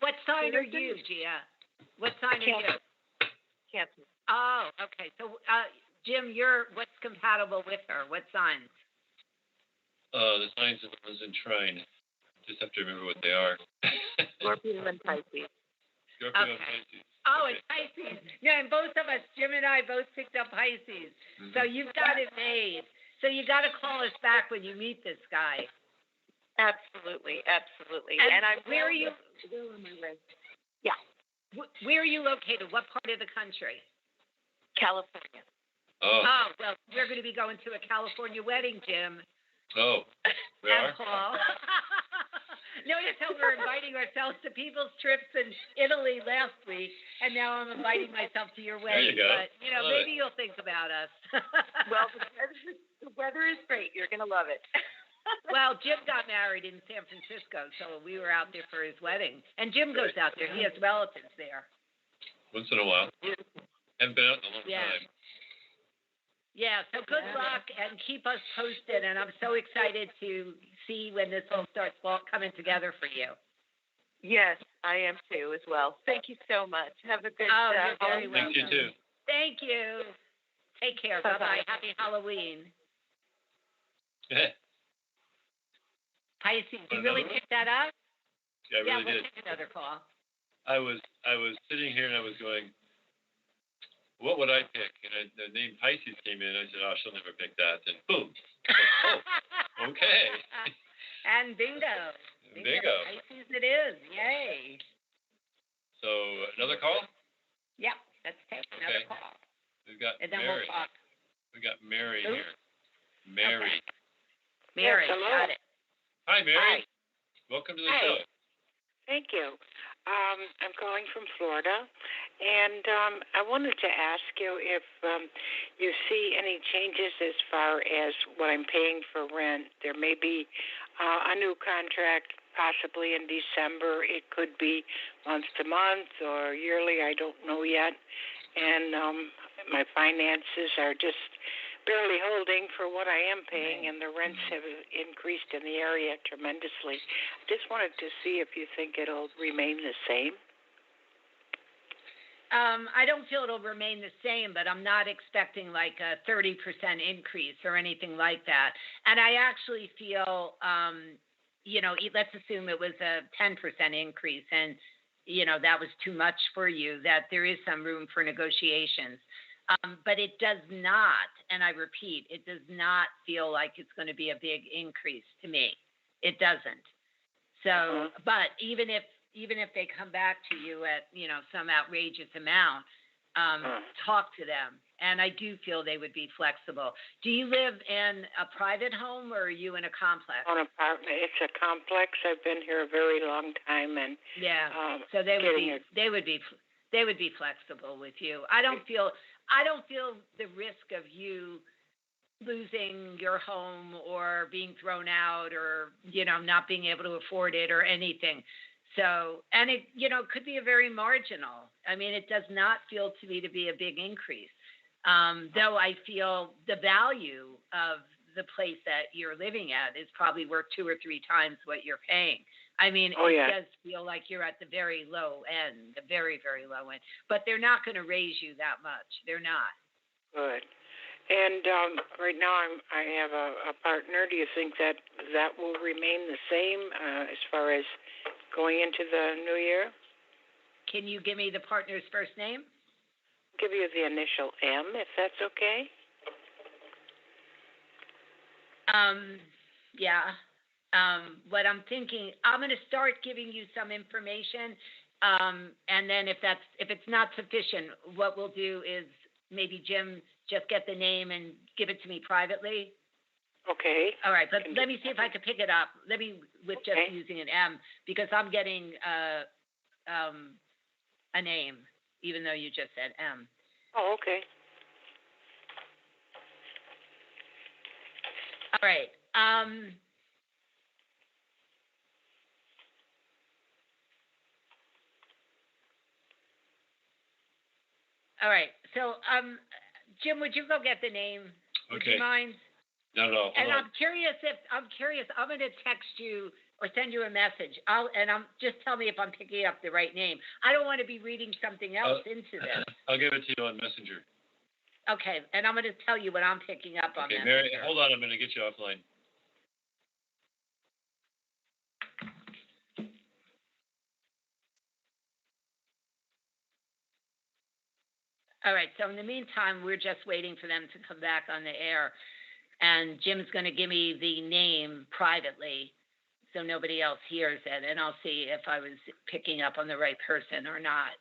What sign are you, Gia? What sign are you? Cancer. Oh, okay. So, Jim, what's compatible with her? What signs? The signs of the ones in trine. Just have to remember what they are. Scorpio and Pisces. Scorpio and Pisces. Oh, it's Pisces. Yeah, and both of us, Jim and I, both picked up Pisces. Mm-hmm. So you've got it made. So you got to call us back when you meet this guy. Absolutely. And where are you? Yeah. Where are you located? What part of the country? California. Oh, well, we're going to be going to a California wedding, Jim. Oh, we are? Paul. Notice how we're inviting ourselves to people's trips in Italy last week, and now I'm inviting myself to your wedding. There you go. But, maybe you'll think about us. Well, the weather is great. You're going to love it. Well, Jim got married in San Francisco, so we were out there for his wedding. And Jim goes out there. He has relatives there. Once in a while. Haven't been out in a long time. Yeah, so good luck and keep us posted. And I'm so excited to see when this all starts coming together for you. Yes, I am too as well. Thank you so much. Have a good you're very welcome. Thank you too. Thank you. Take care. Bye-bye. Happy Halloween. Pisces, you really picked that up? Yeah, I really did. We'll take another call. I was sitting here and I was going, what would I pick? And the name Pisces came in. I said, oh, she'll never pick that. And boom. Oh, okay. And bingo. Pisces it is. Yay. So another call? Yep. Let's take another call. We've got and then Mary. We'll talk. We got Mary here. Mary. Okay. Mary, yes, got it. Hi, Mary. Hi. Welcome to the show. Thank you. I'm calling from Florida, and I wanted to ask you if you see any changes as far as what I'm paying for rent. There may be a new contract possibly in December. It could be month to month or yearly. I don't know yet. And my finances are just barely holding for what I am paying, and the rents have increased in the area tremendously. I just wanted to see if you think it'll remain the same. I don't feel it'll remain the same, but I'm not expecting like a 30% increase or anything like that. And I actually feel, let's assume it was a 10% increase and, that was too much for you, that there is some room for negotiations. But it does not, and I repeat, it does not feel like it's going to be a big increase to me. It doesn't. So, but even if they come back to you at, some outrageous amount, talk to them. And I do feel they would be flexible. Do you live in a private home or are you in a complex? On apartment. It's a complex. I've been here a very long time, and so they would be flexible with you. I don't feel the risk of you losing your home or being thrown out or, not being able to afford it or anything. So, and it, could be a very marginal. I mean, it does not feel to me to be a big increase. Though I feel the value of the place that you're living at is probably worth 2 or 3 times what you're paying. I mean, it does feel like you're at the very low end, the very, very low end. But they're not going to raise you that much. They're not. Good. And right now I have a partner. Do you think that will remain the same as far as going into the new year? Can you give me the partner's first name? Give you the initial M, if that's okay. What I'm thinking, I'm going to start giving you some information, and then if it's not sufficient, what we'll do is maybe Jim just get the name and give it to me privately. Okay. All right, but let me see if I can pick it up. With just using an M, because I'm getting a name, even though you just said M. Oh, okay. All right. All right. So, Jim, would you go get the name? Would you mind? No. And I'm curious. I'm going to text you or send you a message. Just tell me if I'm picking up the right name. I don't want to be reading something else into this. I'll give it to you on Messenger. Okay, and I'm going to tell you what I'm picking up on Messenger. Mary, hold on. I'm going to get you offline. All right, so in the meantime, we're just waiting for them to come back on the air. And Jim's going to give me the name privately so nobody else hears it. And I'll see if I was picking up on the right person or not.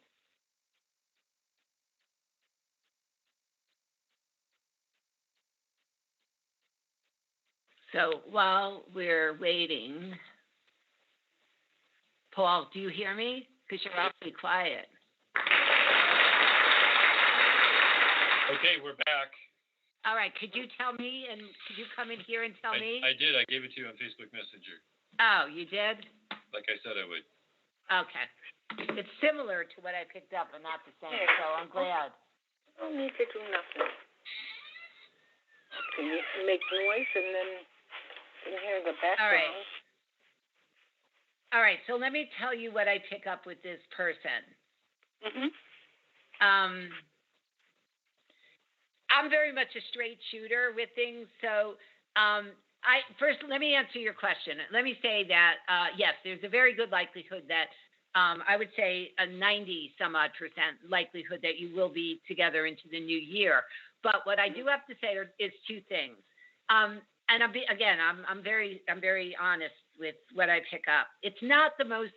So while we're waiting, Paul, do you hear me? Because you're awfully quiet. Okay, we're back. All right, could you tell me, and could you come in here and tell me? I did. I gave it to you on Facebook Messenger. Oh, you did? Like I said I would. Okay. It's similar to what I picked up, but not the same, so I'm glad. I don't need to do nothing. Okay, you can make noise and then you can hear the background. All right, so let me tell you what I pick up with this person. I'm very much a straight shooter with things, so first, let me answer your question. Let me say that, yes, there's a very good likelihood that, I would say a 90-some-odd% likelihood that you will be together into the new year. But what I do have to say is 2 things. And I'm very honest with what I pick up. It's not the most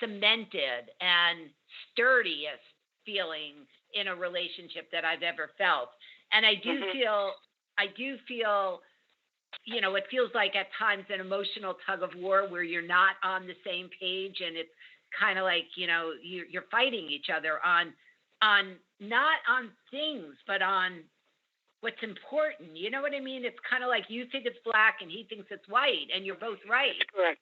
cemented and sturdiest feeling in a relationship that I've ever felt. And I do feel, it feels like at times an emotional tug of war where you're not on the same page, and it's kind of like, you're fighting each other on not on things, but on what's important. You know what I mean? It's kind of like you think it's black and he thinks it's white, and you're both right. Correct.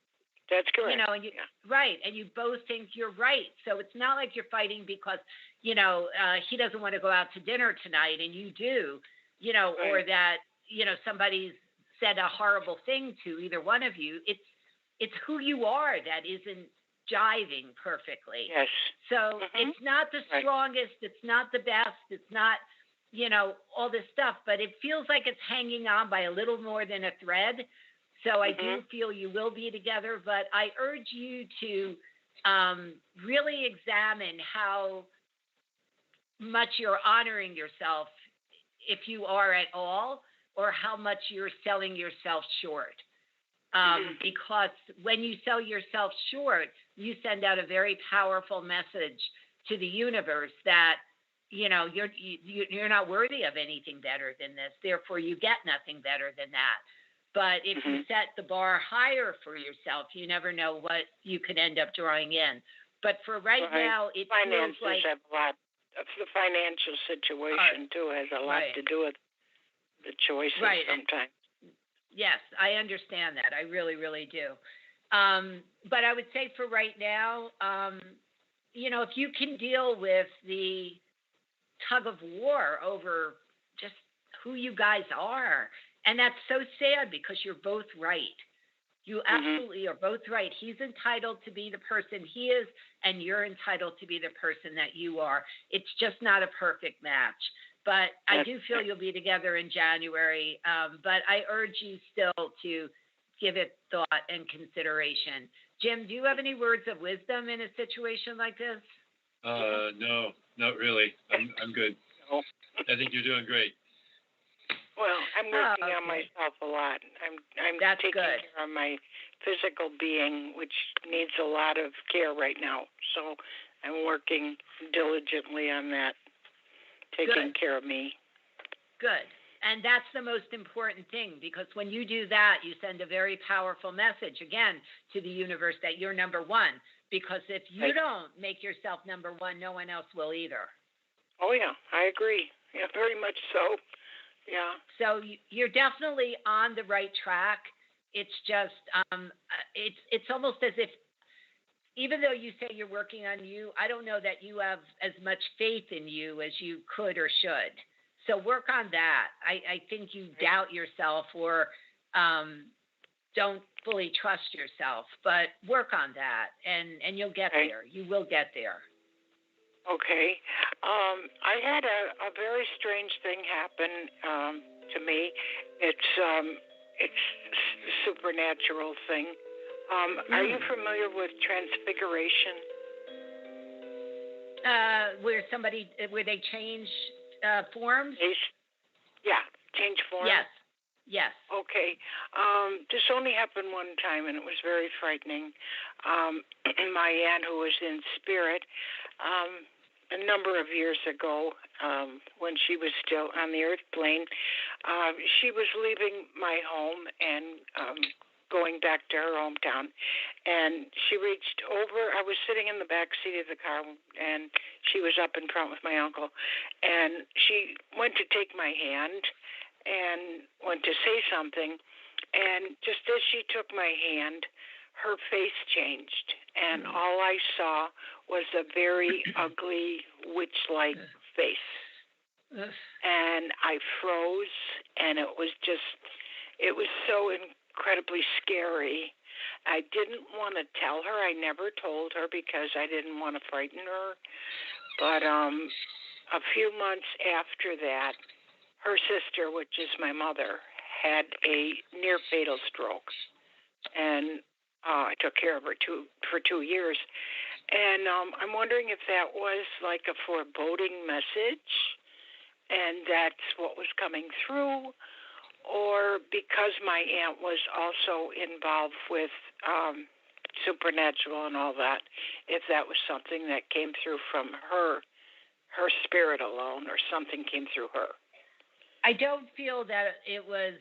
That's correct. You know, and right, and you both think you're right. So it's not like you're fighting because, you know, he doesn't want to go out to dinner tonight and you do, you know, Right. or that, you know, somebody's said a horrible thing to either one of you. It's who you are that isn't jiving perfectly. Yes. So it's not the Right. strongest, it's not the best, it's not, you know, all this stuff, but it feels like it's hanging on by a little more than a thread. So I do feel you will be together, but I urge you to really examine how much you're honoring yourself, if you are at all, or how much you're selling yourself short. Because when you sell yourself short, you send out a very powerful message to the universe that, you know, you're not worthy of anything better than this. Therefore, you get nothing better than that. But if you set the bar higher for yourself, you never know what you could end up drawing in. But for right now, it finances feels like have a lot. The financial situation too has a lot to do with the choices sometimes. Yes, I understand that. I really, really do. But I would say for right now, you know, if you can deal with the tug of war over just who you guys are, and that's so sad because you're both right. You absolutely are both right. He's entitled to be the person he is, and you're entitled to be the person that you are. It's just not a perfect match. But I do feel you'll be together in January. But I urge you still to give it thought and consideration. Jim, do you have any words of wisdom in a situation like this? No, not really. I'm good. No. I think you're doing great. Well, I'm working on myself a lot. I'm taking care of my physical being, which needs a lot of care right now. So I'm working diligently on that, taking care of me. Good. And that's the most important thing, because when you do that, you send a very powerful message, again, to the universe that you're number one. Because if you don't make yourself number one, no one else will either. Oh, yeah, I agree. Yeah, very much so. Yeah. So you're definitely on the right track. It's just, it's almost as if, even though you say you're working on you, I don't know that you have as much faith in you as you could or should. So work on that. I think you doubt yourself or don't fully trust yourself, but work on that, and you'll get there. You will get there. Okay. I had a very strange thing happen to me. It's a supernatural thing. Are you familiar with transfiguration? Where they change forms? Yeah, change forms. Yes. Okay. This only happened one time, and it was very frightening. My aunt, who was in spirit, a number of years ago, when she was still on the earth plane, she was leaving my home and going back to her hometown. And she reached over. I was sitting in the back seat of the car, and she was up in front with my uncle. And she went to take my hand and went to say something. And just as she took my hand, her face changed. And all I saw was a very ugly, witch-like face. And I froze, and it was so incredibly scary. I didn't want to tell her. I never told her because I didn't want to frighten her. But a few months after that, her sister, which is my mother, had a near-fatal stroke. And I took care of her for 2 years. And I'm wondering if that was like a foreboding message, and that's what was coming through, or because my aunt was also involved with supernatural and all that, if that was something that came through from her spirit alone, or something came through her. I don't feel that it was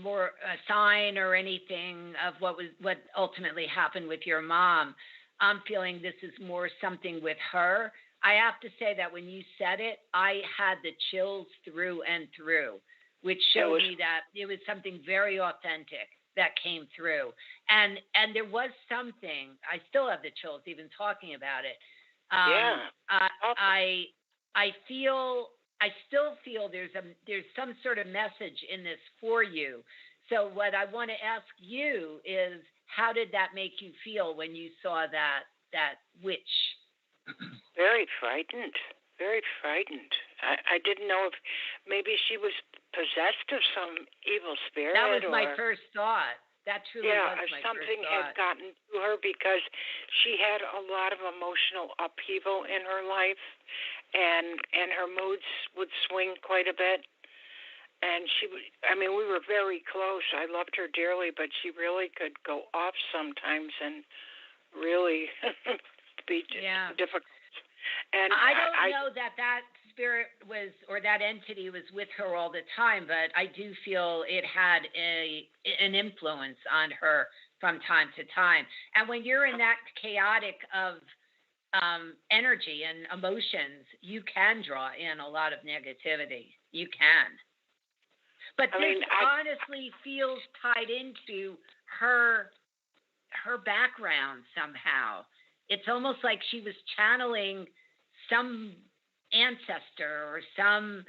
more a sign or anything of what ultimately happened with your mom. I'm feeling this is more something with her. I have to say that when you said it, I had the chills through and through. which showed me that it was something very authentic that came through. And there was something, I still have the chills even talking about it. I still feel there's some sort of message in this for you. So what I want to ask you is, how did that make you feel when you saw that witch? Very frightened. Very frightened. I didn't know if maybe she was possessed of some evil spirit. That was my first thought. That truly was my first thought. Something had gotten to her because she had a lot of emotional upheaval in her life, and her moods would swing quite a bit. And we were very close. I loved her dearly, but she really could go off sometimes and really be difficult. And I don't know that spirit was, or that entity was with her all the time, but I do feel it had an influence on her from time to time. And when you're in that chaotic of energy and emotions, you can draw in a lot of negativity. You can. But this honestly feels tied into her background somehow. It's almost like she was channeling some ancestor or some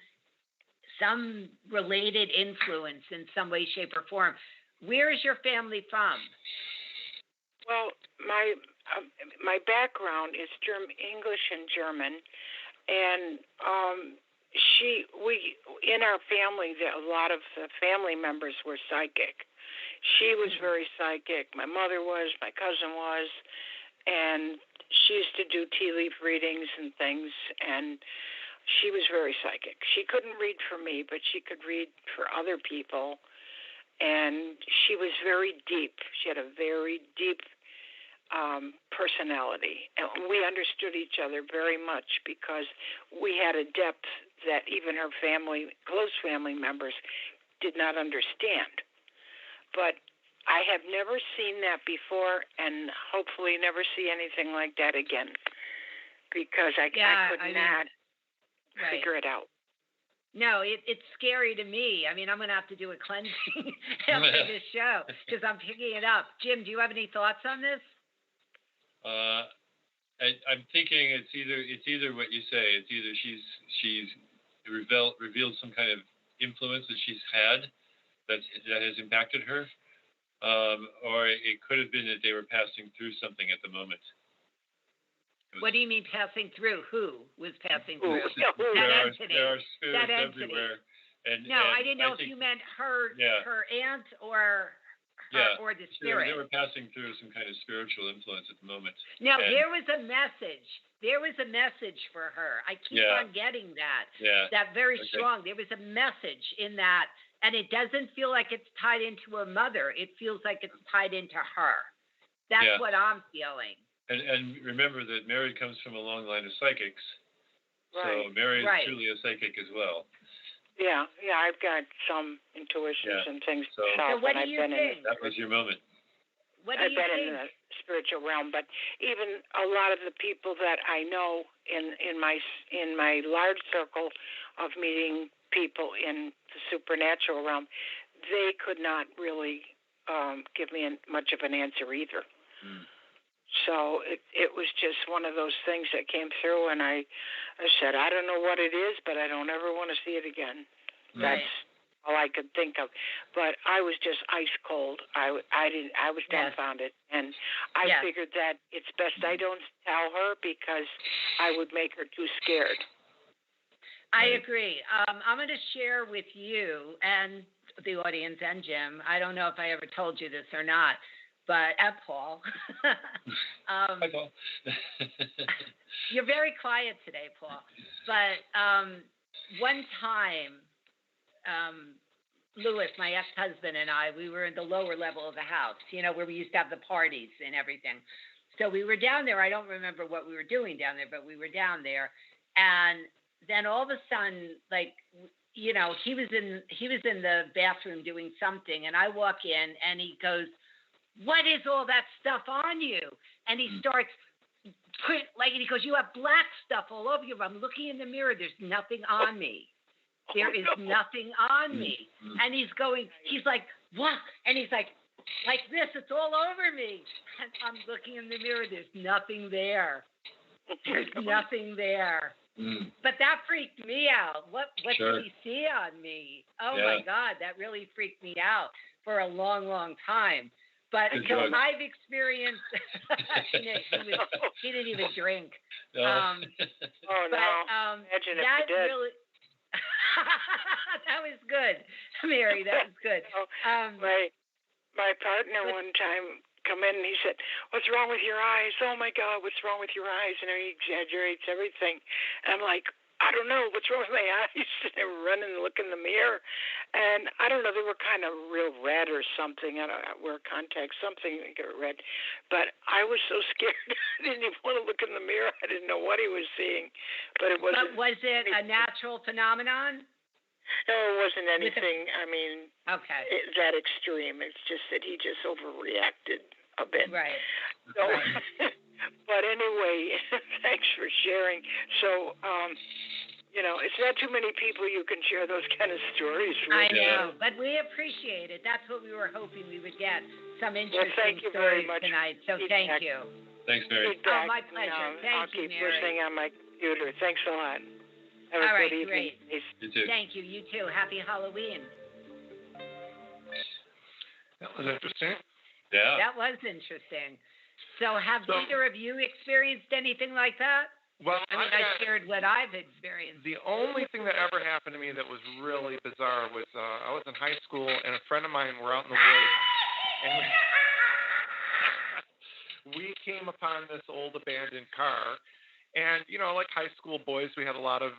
related influence in some way, shape, or form. Where is your family from? Well, my background is English and German, and we in our family, a lot of the family members were psychic. She was very psychic. My mother was. My cousin was. And she used to do tea leaf readings and things, and she was very psychic. She couldn't read for me, but she could read for other people, and she was very deep. She had a very deep personality, and we understood each other very much because we had a depth that even her close family members did not understand. But I have never seen that before, and hopefully never see anything like that again, because I could not figure it out. No, it's scary to me. I'm going to have to do a cleansing after this show because I'm picking it up. Jim, do you have any thoughts on this? I'm thinking it's either what you say. It's either she's revealed some kind of influence that she's had that has impacted her. Or it could have been that they were passing through something at the moment. What do you mean passing through? Who was passing through? There are spirits everywhere. I didn't know if you meant her aunt or the spirit. They were passing through some kind of spiritual influence at the moment. Now, there was a message. There was a message for her. I keep on getting that. Yeah. That very strong. There was a message in that. And it doesn't feel like it's tied into her mother. It feels like it's tied into her. That's what I'm feeling. And remember that Mary comes from a long line of psychics. Right. So Mary is truly a psychic as well. Yeah, I've got some intuitions and things. So what do you think? That was your moment. What do you think? I've been in the spiritual realm, but even a lot of the people that I know in my large circle of meeting people in the supernatural realm, they could not really give me much of an answer either. So it was just one of those things that came through, and I said, I don't know what it is, but I don't ever want to see it again. Right. That's all I could think of. But I was just ice cold. I was dumbfounded, and I figured that it's best I don't tell her because I would make her too scared. I agree. I'm going to share with you and the audience and Jim. I don't know if I ever told you this or not, but at Paul. Hi, Paul. You're very quiet today, Paul. But one time, Louis, my ex-husband, and I, we were in the lower level of the house, where we used to have the parties and everything. So we were down there. I don't remember what we were doing down there, but we were down there. And then all of a sudden, he was in the bathroom doing something, and I walk in, and he goes, "What is all that stuff on you?" And he starts, he goes, "You have black stuff all over you." I'm looking in the mirror. There's nothing on me. There is nothing on me. And he's like, what? And he's like this, it's all over me. And I'm looking in the mirror, there's nothing there. There's nothing there. But that freaked me out. What Sure. did he see on me? Oh Yeah. my God, that really freaked me out for a long, long time. But Good so drug. I've experienced, he didn't even drink. No. Oh But no! Imagine if that you did. really, that was good, Mary. That was good. My partner one time come in and he said, "What's wrong with your eyes? Oh my God, what's wrong with your eyes?" And he exaggerates everything. And I'm like, I don't know, what's wrong with my eyes? And I run and look in the mirror, and I don't know, they were kind of real red or something. I wear contacts, something that got red. But I was so scared, I didn't even want to look in the mirror. I didn't know what he was seeing. But it wasn't. But was it a natural phenomenon? No, it wasn't anything. Okay. That extreme. It's just that he just overreacted a bit. Right. So, but anyway, thanks for sharing. So, it's not too many people you can share those kind of stories with. I know, but we appreciate it. That's what we were hoping we would get. Some interesting thank you stories very much tonight. So feedback. thank you. Thanks, Mary. Oh, my pleasure. I'll Thank you, keep Mary. listening on my computer. Thanks a lot. Have a All right, good evening. great. You too. Thank you. You too. Happy Halloween. That was interesting. Yeah. That was interesting. So have either of you experienced anything like that? Well, I shared what I've experienced. The only thing that ever happened to me that was really bizarre was I was in high school and a friend of mine were out in the woods and we came upon this old abandoned car. And, like high school boys, we had a lot of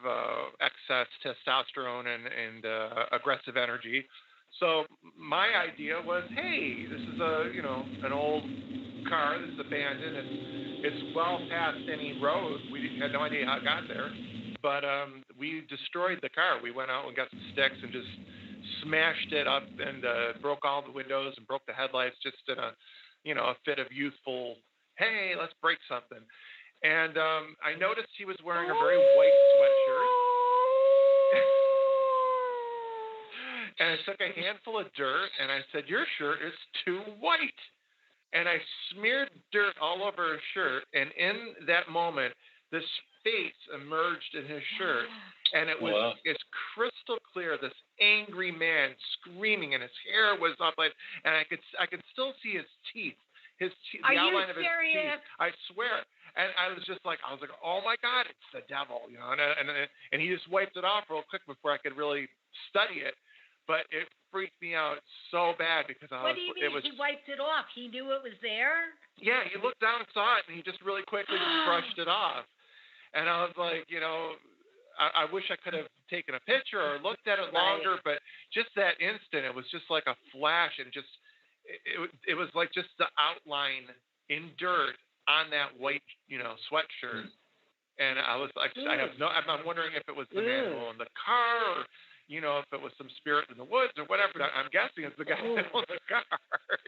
excess testosterone and aggressive energy. So my idea was, hey, this is an old car. This is abandoned. It's well past any road. We had no idea how it got there. But we destroyed the car. We went out and got some sticks and just smashed it up and broke all the windows and broke the headlights just in a fit of youthful, hey, let's break something. And I noticed he was wearing a very white sweatshirt. And I took a handful of dirt and I said, "Your shirt is too white." And I smeared dirt all over his shirt. And in that moment, this face emerged in his shirt. And it was it's crystal clear, this angry man screaming, and his hair was up, and I could still see his teeth. The outline of his teeth. I swear. And I was like, oh my God, it's the devil, and he just wiped it off real quick before I could really study it. But it freaked me out so bad because What do you mean he wiped it off? He knew it was there? Yeah, he looked down and saw it, and he just really quickly just brushed it off. And I was like, I wish I could have taken a picture or looked at it longer, but just that instant, it was just like a flash, and it was like just the outline in dirt on that white, sweatshirt. And I was like, I'm wondering if it was the man who owned the car, or, if it was some spirit in the woods or whatever. I'm guessing it's the guy that owned the car.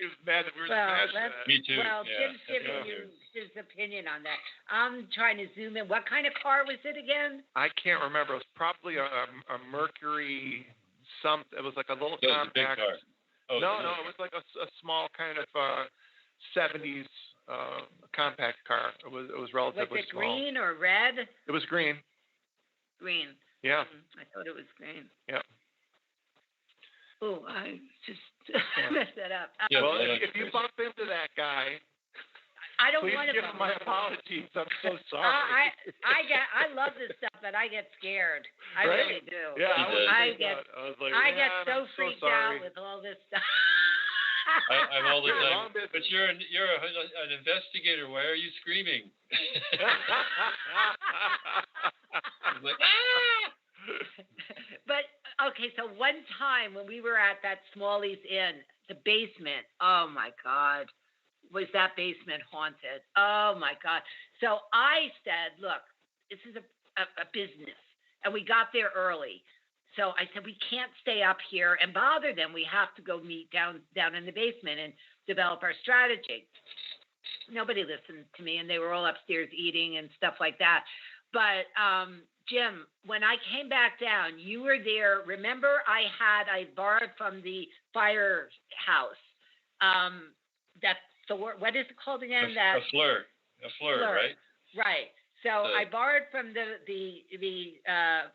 He was mad that we were smashing it. Me too. Well, Jim's giving you his opinion on that. I'm trying to zoom in. What kind of car was it again? I can't remember. It was probably a Mercury something. It was like a little compact. It was a big car. Oh, no, it was like a small kind of 70s compact car. It was relatively small. Was it green or red? It was green. Green. Yeah. I thought it was green. Yeah. Oh, I just messed that up. Yeah, well, if you bump into that guy, I don't please want to give him my apologies. I'm so sorry. I love this stuff, but I get scared. I really do. Yeah, I get so freaked out with all this stuff. I'm all the time. But you're an investigator. Why are you screaming? Like, But okay, so one time when we were at that Smalley's Inn, the basement. Oh my God. Was that basement haunted? Oh my God. So I said, look, this is a business. And we got there early. So I said, we can't stay up here and bother them. We have to go meet down in the basement and develop our strategy. Nobody listened to me, and they were all upstairs eating and stuff like that. But Jim, when I came back down, you were there. Remember, I borrowed from the firehouse. What is it called again? A fleur, right? Right. So I borrowed from the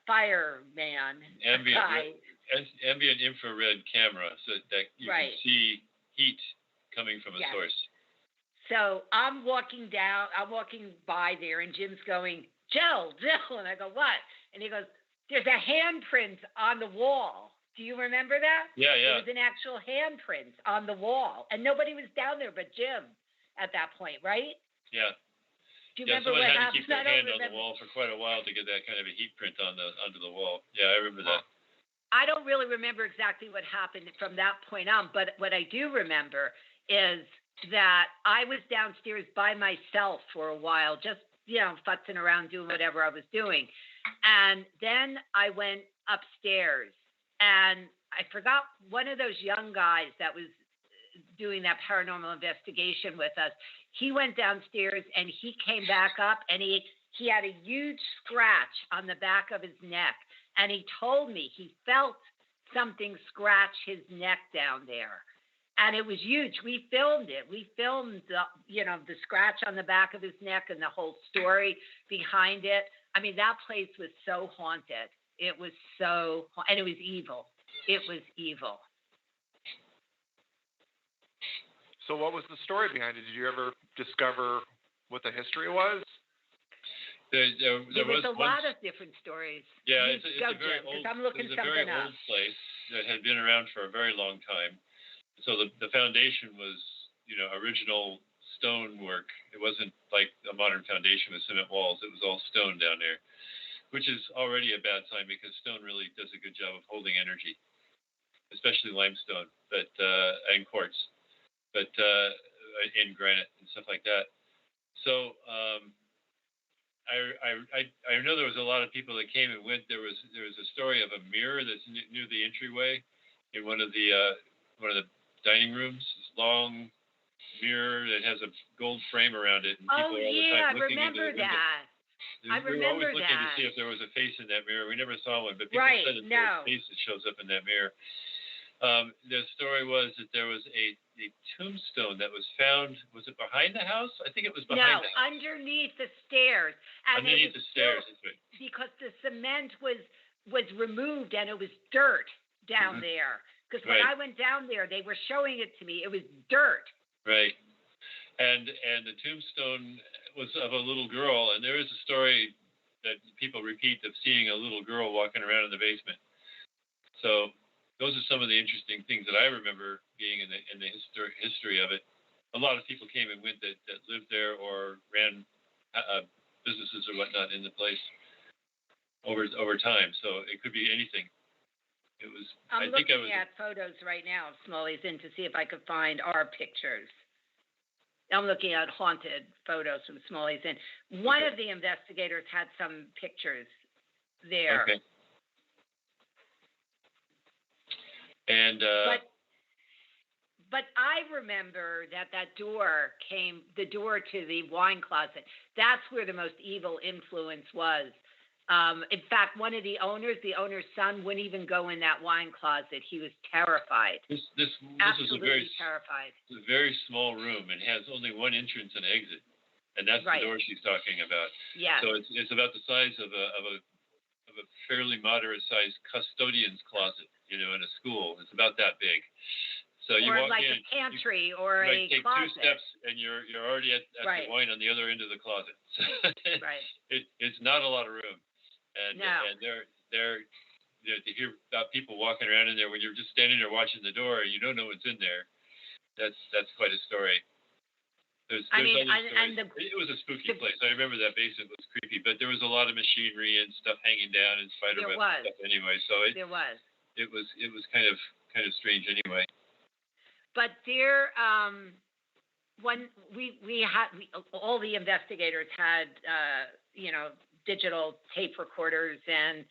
fireman. Ambient infrared camera, so that you can see heat coming from a source. So I'm walking by there, and Jim's going, Jill, and I go, what? And he goes, there's a handprint on the wall. Do you remember that? Yeah. There was an actual handprint on the wall, and nobody was down there but Jim at that point, right? Yeah. Do you remember what happened? Had to keep their hand on the wall for quite a while to get that kind of a heat print onto the wall. Yeah, I remember that. I don't really remember exactly what happened from that point on, but what I do remember is that I was downstairs by myself for a while, just, futzing around doing whatever I was doing. And then I went upstairs, and I forgot one of those young guys that was doing that paranormal investigation with us. He went downstairs and he came back up, and he had a huge scratch on the back of his neck. And he told me he felt something scratch his neck down there. And it was huge. We filmed it. We filmed the scratch on the back of his neck and the whole story behind it. I mean, that place was so haunted. It was and it was evil. It was evil. So what was the story behind it? Did you ever discover what the history was? There was a lot of different stories. Yeah, it's a very old. I'm looking it was a very old place that had been around for a very long time. So the foundation was, original stone work. It wasn't like a modern foundation with cement walls. It was all stone down there, which is already a bad sign because stone really does a good job of holding energy, especially limestone, and quartz, but in granite and stuff like that. So I know there was a lot of people that came and went. There was a story of a mirror that's near the entryway in one of the dining rooms. This long mirror that has a gold frame around it, and people are all the time looking into the window. I remember that. We were always looking to see if there was a face in that mirror. We never saw one, but people said that there's a face that shows up in that mirror. The story was that there was a tombstone that was found. Was it behind the house? I think it was behind the house. Underneath the stairs. And underneath the stairs, that's right. Because the cement was removed and it was dirt down there. Because when I went down there, they were showing it to me. It was dirt. Right. And the tombstone was of a little girl, and there is a story that people repeat of seeing a little girl walking around in the basement. So those are some of the interesting things that I remember being in the history of it. A lot of people came and went that lived there or ran businesses or whatnot in the place over time. So it could be anything. It was. I'm looking at photos right now of Smalley's Inn to see if I could find our pictures. I'm looking at haunted photos from Smalley's Inn. One of the investigators had some pictures there. Okay. And but I remember that door to the wine closet. That's where the most evil influence was. In fact, one of the owner's son wouldn't even go in that wine closet. He was terrified. This absolutely terrified. It's a very small room and has only one entrance and exit, and that's the door she's talking about. Yeah. So it's about the size of a fairly moderate sized custodian's closet, in a school. It's about that big. So you walk like in, a pantry or a take closet. 2 steps and you're already at the wine on the other end of the closet. Right. It's not a lot of room. And they're to hear about people walking around in there when you're just standing there watching the door and you don't know what's in there. That's quite a story. There's other stories. It was a spooky place. I remember that basement was creepy, but there was a lot of machinery and stuff hanging down and spider web and stuff anyway. So it was kind of strange anyway. But there, when all the investigators had digital tape recorders, and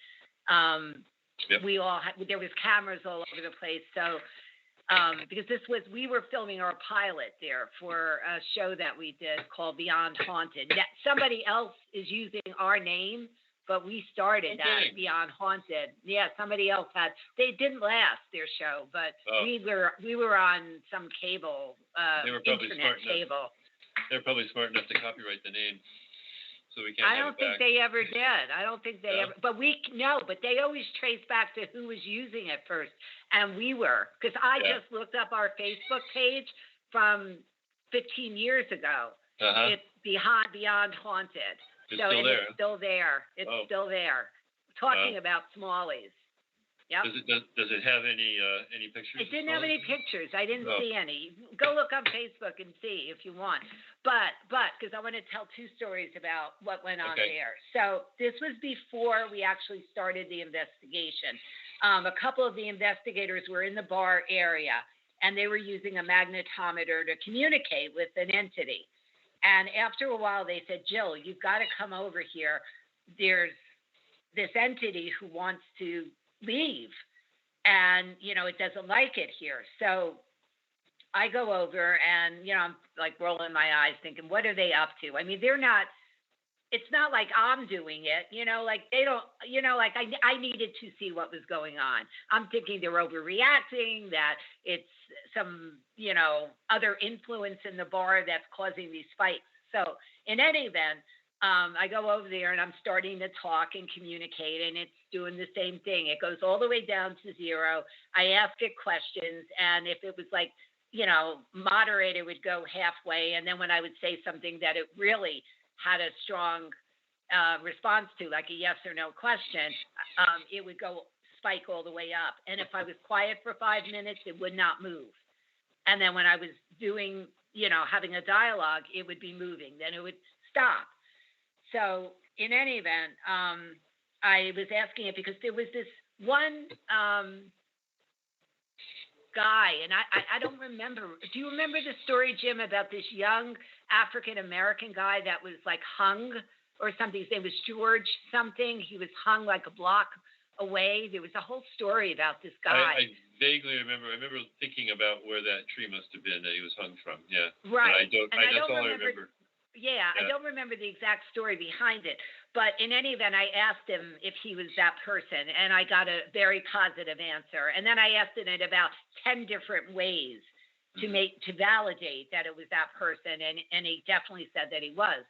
there was cameras all over the place. So because we were filming our pilot there for a show that we did called Beyond Haunted. Somebody else is using our name, but we started that Beyond Haunted. Yeah, somebody else had. They didn't last their show, but we were on some cable, internet cable. They were probably smart enough to copyright the name, so we can't. I don't think they ever did. I don't think they ever. But but they always trace back to who was using it first, and we were, because I just looked up our Facebook page from 15 years ago. It's Beyond Haunted. It's still there. It's still there. It's still there. Talking about Smallies. Yep. Does it have any pictures? It didn't have any pictures. I didn't see any. Go look on Facebook and see if you want. But because I want to tell two stories about what went on there. So this was before we actually started the investigation. A couple of the investigators were in the bar area, and they were using a magnetometer to communicate with an entity. And after a while, they said, Jill, you've got to come over here. There's this entity who wants to leave, and it doesn't like it here. So I go over, and I'm like rolling my eyes thinking, what are they up to? I mean, it's not like I'm doing it, like they don't, like I needed to see what was going on. I'm thinking they're overreacting, that it's some other influence in the bar that's causing these fights. So in any event, I go over there and I'm starting to talk and communicate, and it's doing the same thing. It goes all the way down to 0. I ask it questions, and if it was like, moderate, it would go halfway. And then when I would say something that it really had a strong response to, like a yes or no question, it would go spike all the way up. And if I was quiet for 5 minutes, it would not move. And then when I was doing, having a dialogue, it would be moving. Then it would stop. So in any event, I was asking it because there was this one guy, and I don't remember. Do you remember the story, Jim, about this young African-American guy that was like hung or something? His name was George something. He was hung like a block away. There was a whole story about this guy. I vaguely remember. I remember thinking about where that tree must have been that he was hung from. Yeah. Right. That's all I remember. Yeah, I don't remember the exact story behind it. But in any event, I asked him if he was that person, and I got a very positive answer. And then I asked it in about 10 different ways to validate that it was that person, and he definitely said that he was.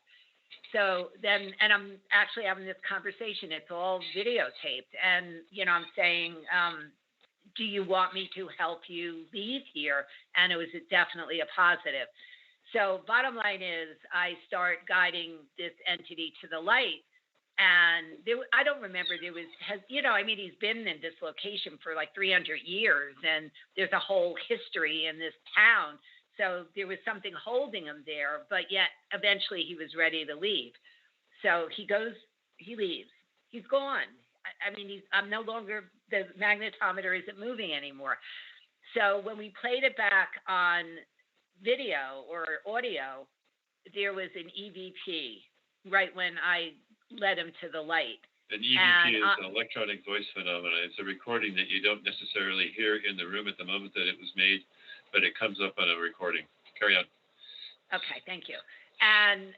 So then, and I'm actually having this conversation. It's all videotaped, and I'm saying, do you want me to help you leave here? And it was definitely a positive. So bottom line is, I start guiding this entity to the light, and I don't remember he's been in this location for like 300 years, and there's a whole history in this town. So there was something holding him there, but yet eventually he was ready to leave. So he leaves. He's gone. I'm no longer, the magnetometer isn't moving anymore. So when we played it back on video or audio, there was an EVP right when I led him to the light. An EVP is an electronic voice phenomenon. It's a recording that you don't necessarily hear in the room at the moment that it was made, but it comes up on a recording. Carry on. Okay, thank you. And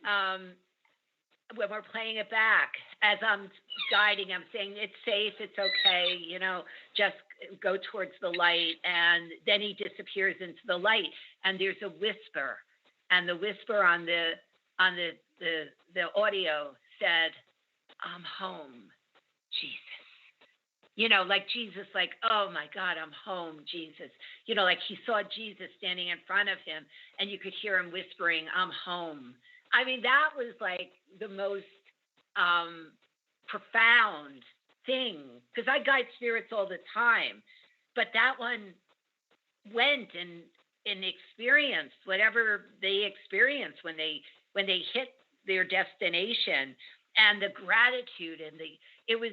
when we're playing it back, as I'm guiding, I'm saying it's safe, it's okay, just go towards the light. And then he disappears into the light, and there's a whisper, and the whisper on the audio said, "I'm home, Jesus." Like Jesus, like, oh my God, I'm home, Jesus. Like he saw Jesus standing in front of him, and you could hear him whispering, "I'm home." That was like the most profound thing, because I guide spirits all the time, but that one went and experienced whatever they experienced when they hit their destination, and the gratitude, and it was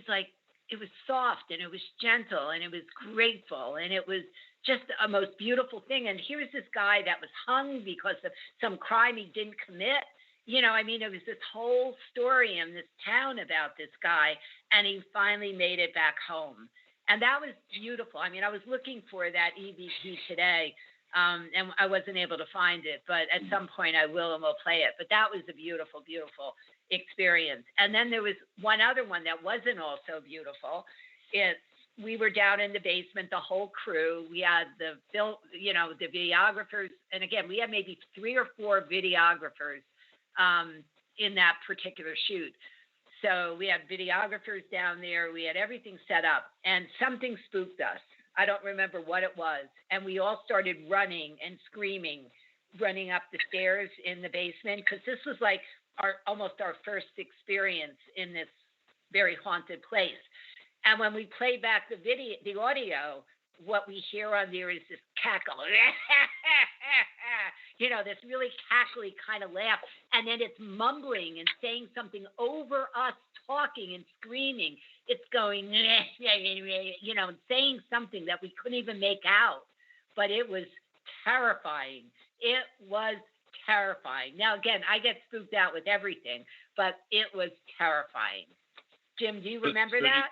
soft, and it was gentle, and it was grateful, and it was just a most beautiful thing. And here's this guy that was hung because of some crime he didn't commit. It was this whole story in this town about this guy, and he finally made it back home. And that was beautiful. I was looking for that EVP today, and I wasn't able to find it, but at some point I will, and we'll play it. But that was a beautiful, beautiful experience. And then there was one other one that wasn't also beautiful. We were down in the basement, the whole crew. We had the videographers, and again, we had maybe 3 or 4 videographers in that particular shoot. So we had videographers down there. We had everything set up, and something spooked us. I don't remember what it was. And we all started running and screaming, running up the stairs in the basement, because this was like almost our first experience in this very haunted place. And when we play back the audio, what we hear on there is this cackle, this really cackly kind of laugh. And then it's mumbling and saying something over us talking and screaming. It's going, and saying something that we couldn't even make out. But it was terrifying. It was terrifying. Now, again, I get spooked out with everything, but it was terrifying. Jim, do you remember that?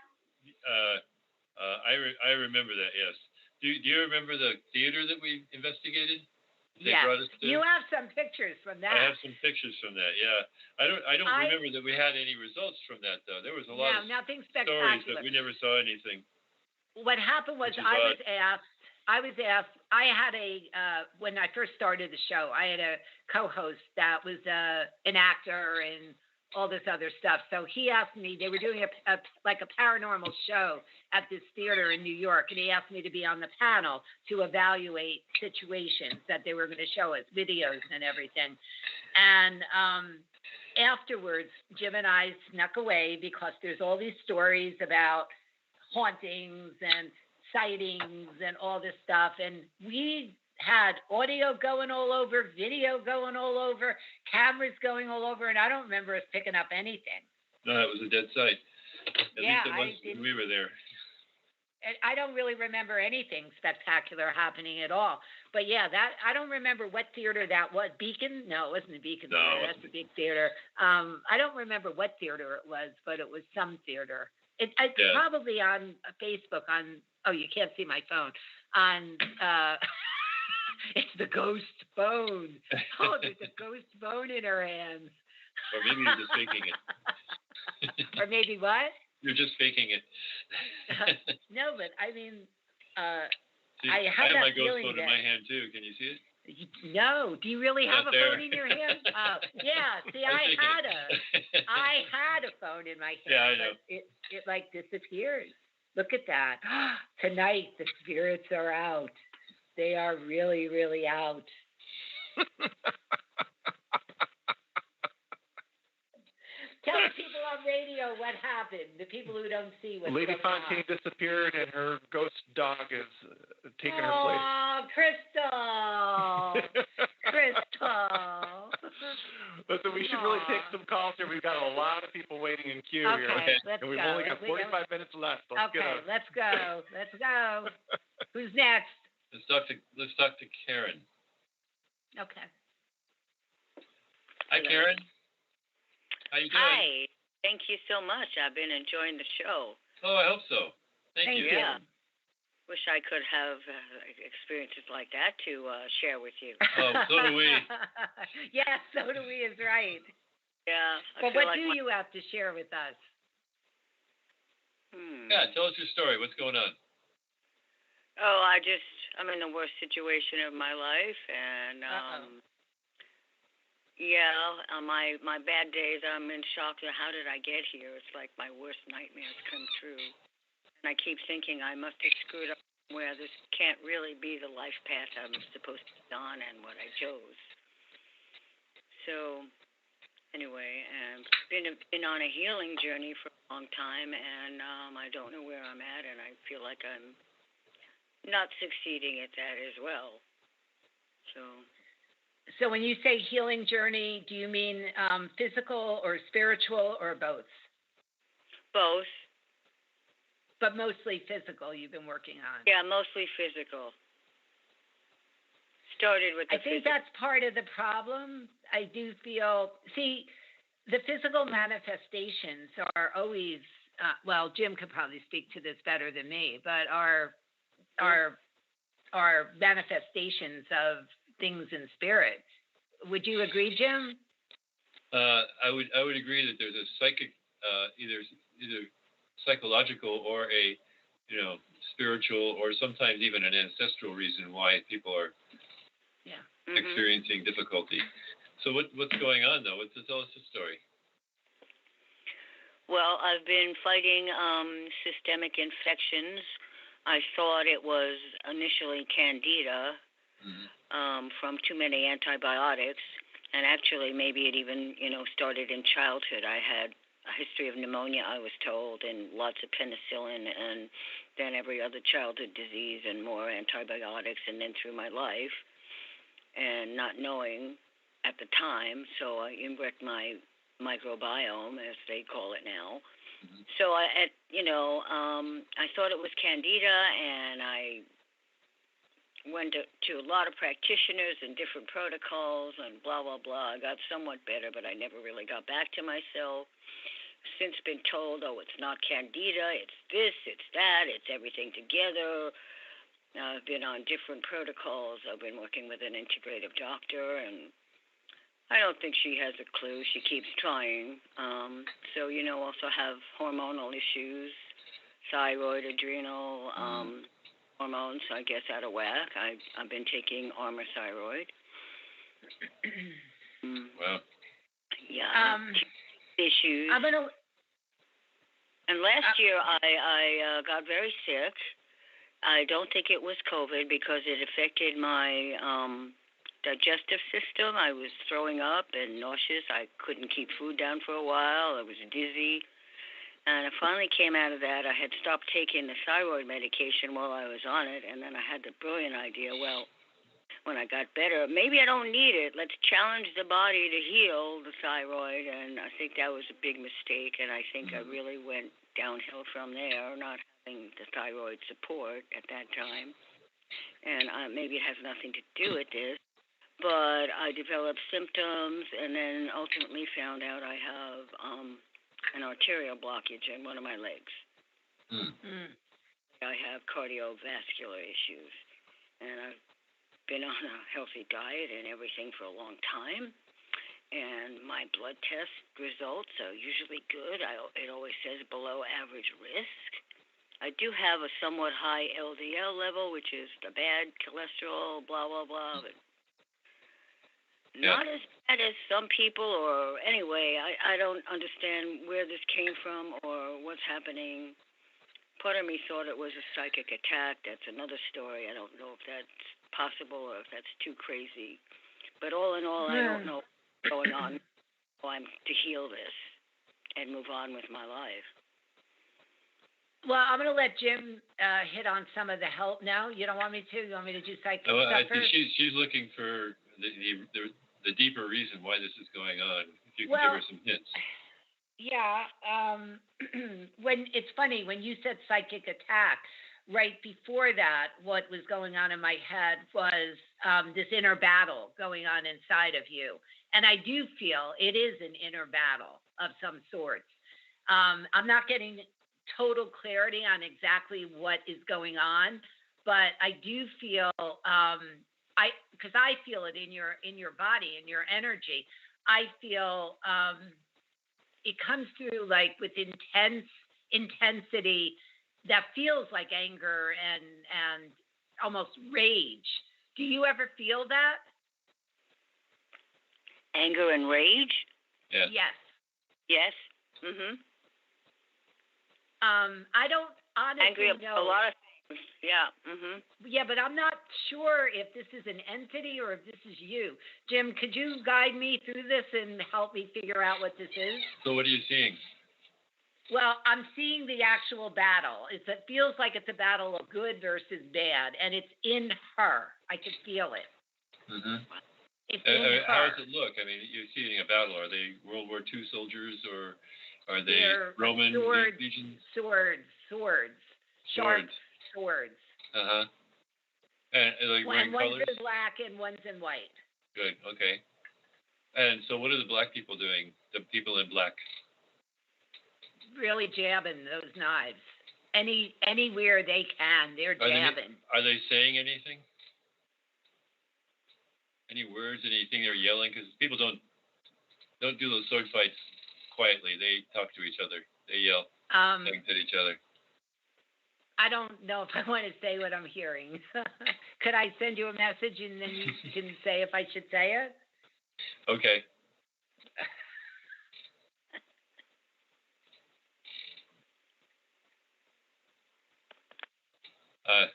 I remember that, yes. Do you remember the theater that we investigated? Yeah. You have some pictures from that. I have some pictures from that, yeah. I don't remember that we had any results from that, though. There was a lot of nothing stories spectacular. that we never saw anything. What happened was I was asked, I had when I first started the show, I had a co-host that was an actor and all this other stuff. So he asked me, they were doing a paranormal show at this theater in New York, and he asked me to be on the panel to evaluate situations that they were going to show us, videos and everything. And afterwards, Jim and I snuck away because there's all these stories about hauntings and sightings and all this stuff, and we had audio going all over, video going all over, cameras going all over, and I don't remember us picking up anything. No, it was a dead site. At least it was when we were there. I don't really remember anything spectacular happening at all. But yeah, I don't remember what theater that was. Beacon? No, it wasn't a Beacon theater. That's a big theater. I don't remember what theater it was, but it was some theater. It's probably on Facebook you can't see my phone. It's the ghost bone. Oh, there's a ghost bone in her hands. Or maybe you're just faking it. Or maybe what? You're just faking it. No, but I mean, see, I have my ghost phone in my hand too. Can you see it? No. Do you really have a phone in your hand? Yeah. See, I had a phone in my hand. Yeah, I know. But it like disappears. Look at that. Tonight the spirits are out. They are really, really out. Tell the people on radio what happened. The people who don't see what's Lady going Fontaine on. disappeared, and her ghost dog is taking her place. Oh, Crystal. Crystal. Listen, we should really take some calls here. We've got a lot of people waiting in queue here. Let's and we've go. only got 45 minutes left. Let's go. Let's go. Who's next? Let's talk to Karen. Okay. Hi, Karen. How you doing? Hi. Thank you so much. I've been enjoying the show. Oh, I hope so. Thank you. Yeah. Wish I could have experiences like that to share with you. Oh, so do we. Yes, so do we is right. Yeah. But what do you have to share with us? Yeah, tell us your story. What's going on? Oh, I'm in the worst situation of my life, and my bad days, I'm in shock. How did I get here? It's like my worst nightmares come true, and I keep thinking I must have screwed up somewhere. This can't really be the life path I'm supposed to be on and what I chose. So, anyway, been on a healing journey for a long time, and I don't know where I'm at, and I feel like I'm not succeeding at that as well. So when you say healing journey, do you mean physical or spiritual or both? Both. But mostly physical you've been working on. Yeah, mostly physical. Started with the I think that's part of the problem. I do feel, the physical manifestations are always, Jim could probably speak to this better than me, but are manifestations of things in spirit. Would you agree, Jim? I would agree that there's a psychic, either psychological or a spiritual or sometimes even an ancestral reason why people are experiencing difficulty. So what's going on though? Tell us the story. Well, I've been fighting systemic infections. I thought it was initially candida from too many antibiotics, and actually maybe it even started in childhood. I had a history of pneumonia, I was told, and lots of penicillin, and then every other childhood disease and more antibiotics, and then through my life, and not knowing at the time, so I inbred my microbiome, as they call it now. So I thought it was candida, and I went to a lot of practitioners and different protocols and blah, blah, blah. I got somewhat better, but I never really got back to myself. Since been told, oh, it's not candida, it's this, it's that, it's everything together. I've been on different protocols. I've been working with an integrative doctor, and I don't think she has a clue. She keeps trying. So, also have hormonal issues, thyroid, adrenal, hormones, I guess, out of whack. I've been taking Armor Thyroid. Wow. Yeah. Issues. And last year I got very sick. I don't think it was COVID because it affected my digestive system. I was throwing up and nauseous. I couldn't keep food down for a while. I was dizzy. And I finally came out of that. I had stopped taking the thyroid medication while I was on it, and then I had the brilliant idea, well, when I got better, maybe I don't need it. Let's challenge the body to heal the thyroid, and I think that was a big mistake, and I think I really went downhill from there, not having the thyroid support at that time. And maybe it has nothing to do with this, but I developed symptoms and then ultimately found out I have an arterial blockage in one of my legs. I have cardiovascular issues, and I've been on a healthy diet and everything for a long time, and my blood test results are usually good. It always says below average risk. I do have a somewhat high LDL level, which is the bad cholesterol, blah, blah, blah, but not as bad as some people, or anyway, I don't understand where this came from or what's happening. Part of me thought it was a psychic attack. That's another story. I don't know if that's possible or if that's too crazy. But all in all, I don't know what's going on. I'm to heal this and move on with my life. Well, I'm going to let Jim hit on some of the help now. You don't want me to? You want me to do psychic stuff I think first? she's looking for the deeper reason why this is going on. If you can give her some hints. Yeah. When it's funny, when you said psychic attack, right before that, what was going on in my head was this inner battle going on inside of you. And I do feel it is an inner battle of some sorts. I'm not getting total clarity on exactly what is going on, but I do feel, because I feel it in your body, in your energy. I feel it comes through like with intense intensity that feels like anger and almost rage. Do you ever feel that? Anger and rage? Yeah. Yes. Yes. Mhm. I don't honestly angry know. A lot of things. Yeah. Mhm. Yeah, but I'm not sure if this is an entity or if this is you. Jim, could you guide me through this and help me figure out what this is? So what are you seeing? Well, I'm seeing the actual battle. It feels like it's a battle of good versus bad, and it's in her. I can feel it. Mm-hmm. It's in her. How does it look? I mean, you're seeing a battle. Are they World War II soldiers, or are they Roman legions? Swords. Sharp swords. Uh-huh. And like wearing colors? One's in black and one's in white. Good, okay. And so what are the black people doing, the people in black? Really jabbing those knives. Anywhere they can, they're jabbing. Are they saying anything? Any words, anything they're yelling? Because people don't don't do those sword fights quietly. They talk to each other. They yell things at each other. I don't know if I want to say what I'm hearing. Could I send you a message and then you can say if I should say it? Okay.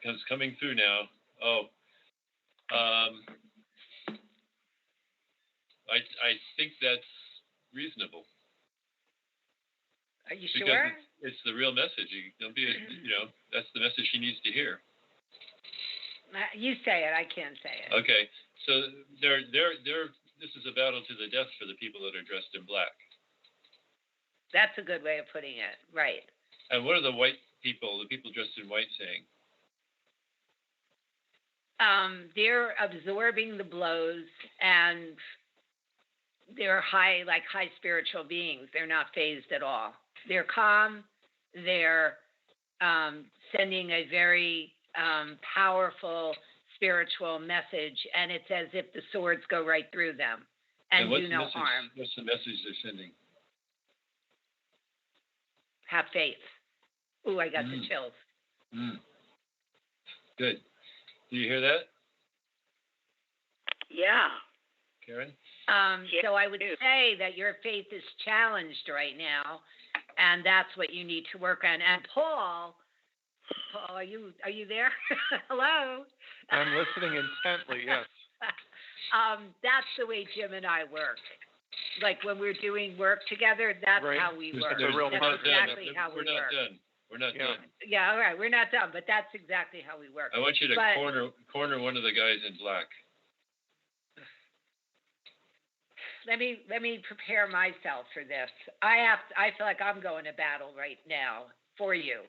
It's coming through now. Oh. I think that's reasonable. Are you because sure? It's the real message. Don't be, that's the message she needs to hear. You say it. I can't say it. Okay. So this is a battle to the death for the people that are dressed in black. That's a good way of putting it. Right. And what are the white people, the people dressed in white, saying? They're absorbing the blows, and they're high spiritual beings. They're not phased at all. They're calm. They're sending a very powerful spiritual message, and it's as if the swords go right through them and do no harm. What's the message they're sending? Have faith. Ooh, I got the chills. Good. Do you hear that? Yeah. Karen? So I would say that your faith is challenged right now, and that's what you need to work on. And Paul, are you there? Hello? I'm listening intently, yes. That's the way Jim and I work. Like when we're doing work together, that's how we work. That's exactly how we work. We're not done. Yeah, all right. We're not done, but that's exactly how we work. I want you to corner one of the guys in black. Let me prepare myself for this. I feel like I'm going to battle right now for you.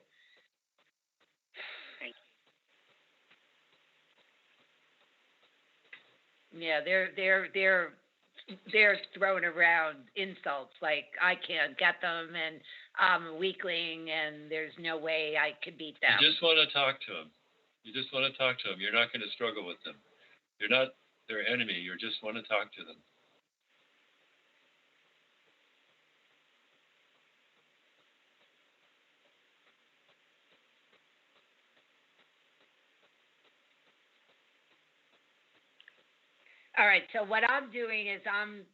Yeah, they're throwing around insults like I can't get them and I'm a weakling and there's no way I could beat them. You just want to talk to them. You're not going to struggle with them. You're not their enemy. You just want to talk to them. All right, so what I'm doing is I'm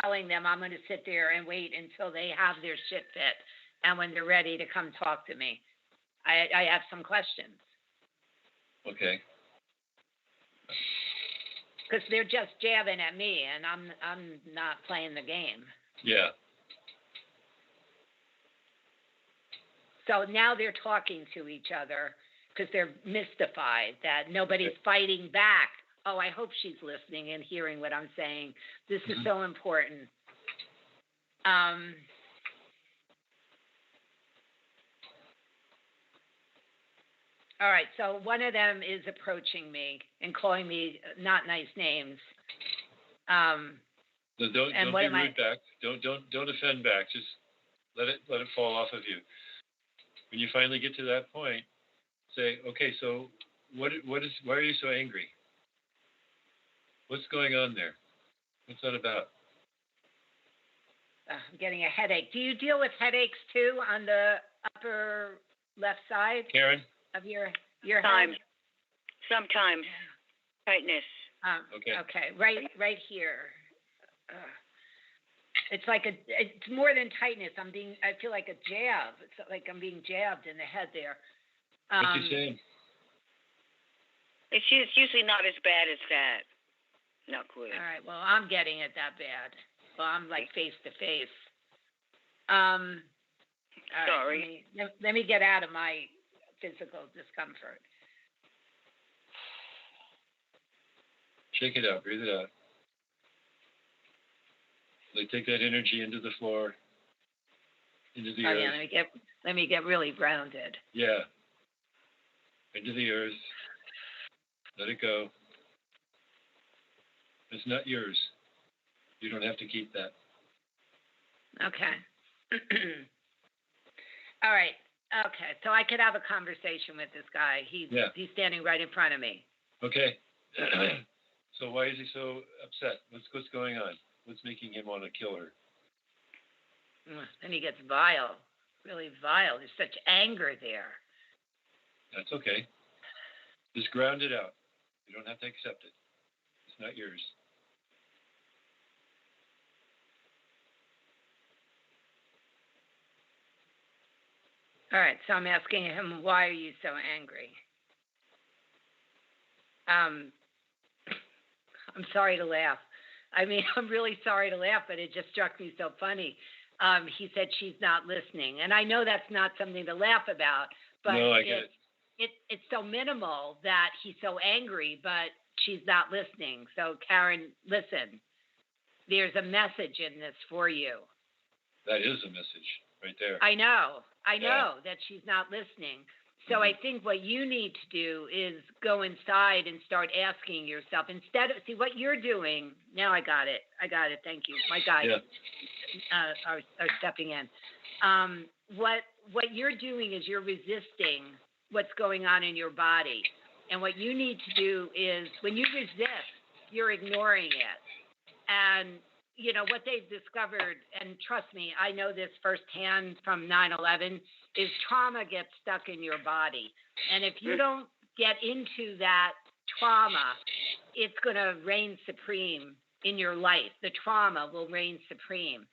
telling them I'm going to sit there and wait until they have their shit fit. And when they're ready to come talk to me, I have some questions. Okay. Because they're just jabbing at me, and I'm not playing the game. Yeah. So now they're talking to each other because they're mystified that nobody's fighting back. Oh, I hope she's listening and hearing what I'm saying. This is so important. All right, so one of them is approaching me and calling me not nice names. Don't be rude back. Don't offend back. Just let it fall off of you. When you finally get to that point, say, okay, so why are you so angry? What's going on there? What's that about? I'm getting a headache. Do you deal with headaches too on the upper left side? Karen? Of your Time. head? Sometimes. Tightness. Okay. Right here. It's more than tightness. I feel like a jab. It's like I'm being jabbed in the head there. What's he saying? It's usually not as bad as that. Not good. All right. Well, I'm getting it that bad. Well, I'm like face to face. All Sorry. Right, let me get out of my physical discomfort. Shake it out. Breathe it out. Take that energy into the floor, into the earth. Yeah. Let me get really grounded. Yeah. Into the earth. Let it go. It's not yours. You don't have to keep that. Okay. All right. Okay. So I could have a conversation with this guy. He's standing right in front of me. Okay. So why is he so upset? What's going on? What's making him want to kill her? Then he gets vile, really vile. There's such anger there. That's okay. Just ground it out. You don't have to accept it. It's not yours. All right, so I'm asking him, why are you so angry? I'm sorry to laugh. I mean, I'm really sorry to laugh, but it just struck me so funny. He said she's not listening. And I know that's not something to laugh about, but no, I get it. It's so minimal that he's so angry, but she's not listening. So, Karen, listen, there's a message in this for you. That is a message right there. I know that she's not listening. So I think what you need to do is go inside and start asking yourself, instead of, see what you're doing. Now I got it. Thank you. My guys are stepping in. What you're doing is you're resisting what's going on in your body. And what you need to do is, when you resist, you're ignoring it. And you know, what they've discovered, and trust me, I know this firsthand from 9/11, is trauma gets stuck in your body. And if you don't get into that trauma, it's going to reign supreme in your life. The trauma will reign supreme.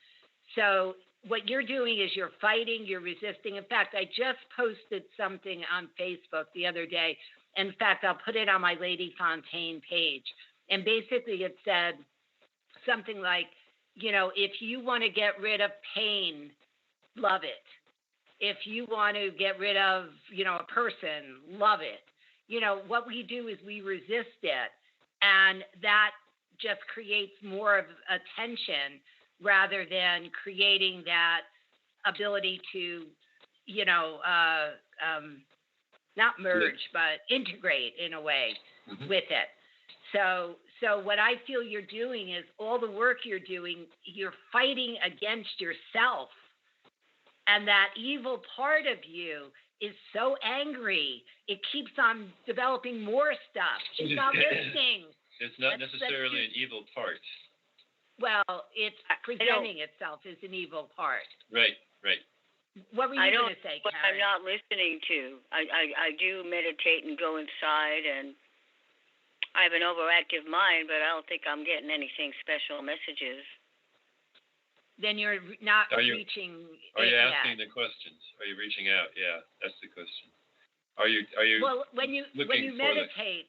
So what you're doing is you're fighting, you're resisting. In fact, I just posted something on Facebook the other day. In fact, I'll put it on my Lady Fontaine page. And basically it said something like, you know, if you want to get rid of pain, love it. If you want to get rid of, you know, a person, love it. You know, what we do is we resist it, and that just creates more of a tension rather than creating that ability to, you know, not merge, but integrate in a way with it. So what I feel you're doing is all the work you're doing, you're fighting against yourself. And that evil part of you is so angry, it keeps on developing more stuff. She's not listening. It's not necessarily an evil part. Well, it's presenting itself as an evil part. Right. What were you going to say, Karen? What I'm not listening to. I do meditate and go inside, and I have an overactive mind, but I don't think I'm getting anything special messages. Then you're not reaching. Are you asking the questions? Are you reaching out? Yeah, that's the question. Are you? Well, when you meditate,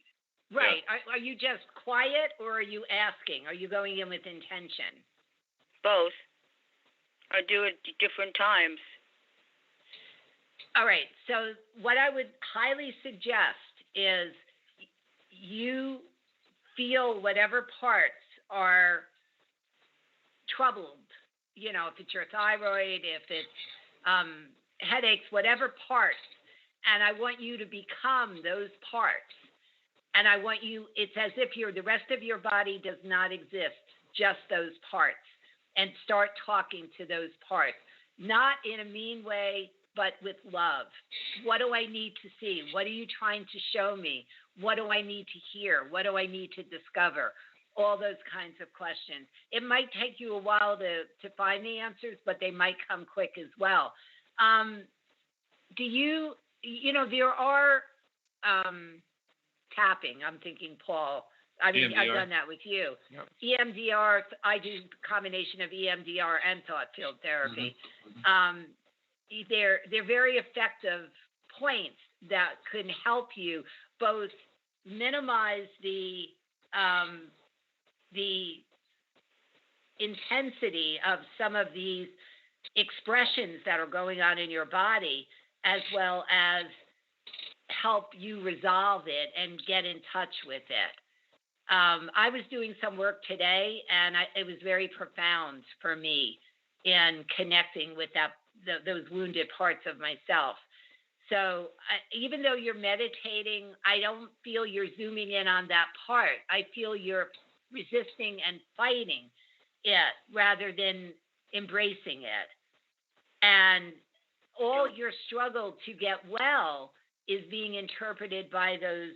right? Yeah. Are you just quiet, or are you asking? Are you going in with intention? Both. I do it at different times. All right. So what I would highly suggest is you feel whatever parts are troubled, you know, if it's your thyroid, if it's headaches, whatever parts, and I want you to become those parts. And I want you, it's as if the rest of your body does not exist, just those parts, and start talking to those parts, not in a mean way, but with love. What do I need to see? What are you trying to show me? What do I need to hear? What do I need to discover? All those kinds of questions. It might take you a while to find the answers, but they might come quick as well. There are tapping. I'm thinking, Paul. I mean, EMDR. I've done that with you. Yep. EMDR, I do a combination of EMDR and thought field therapy. They're very effective points that can help you both minimize the intensity of some of these expressions that are going on in your body, as well as help you resolve it and get in touch with it. I was doing some work today, and it was very profound for me in connecting with those wounded parts of myself. So even though you're meditating, I don't feel you're zooming in on that part. I feel you're resisting and fighting it rather than embracing it. And all your struggle to get well is being interpreted by those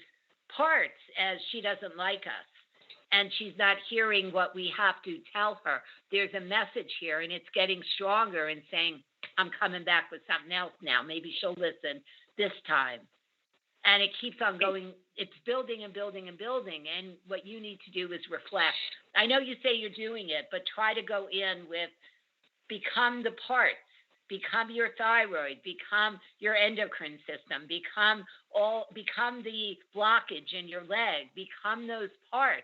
parts as she doesn't like us. and she's not hearing what we have to tell her. There's a message here, and it's getting stronger and saying, I'm coming back with something else now. Maybe she'll listen this time. And it keeps on going. It's building and building and building. And what you need to do is reflect. I know you say you're doing it, but try to go in with become the parts. Become your thyroid, become your endocrine system, become the blockage in your leg, become those parts,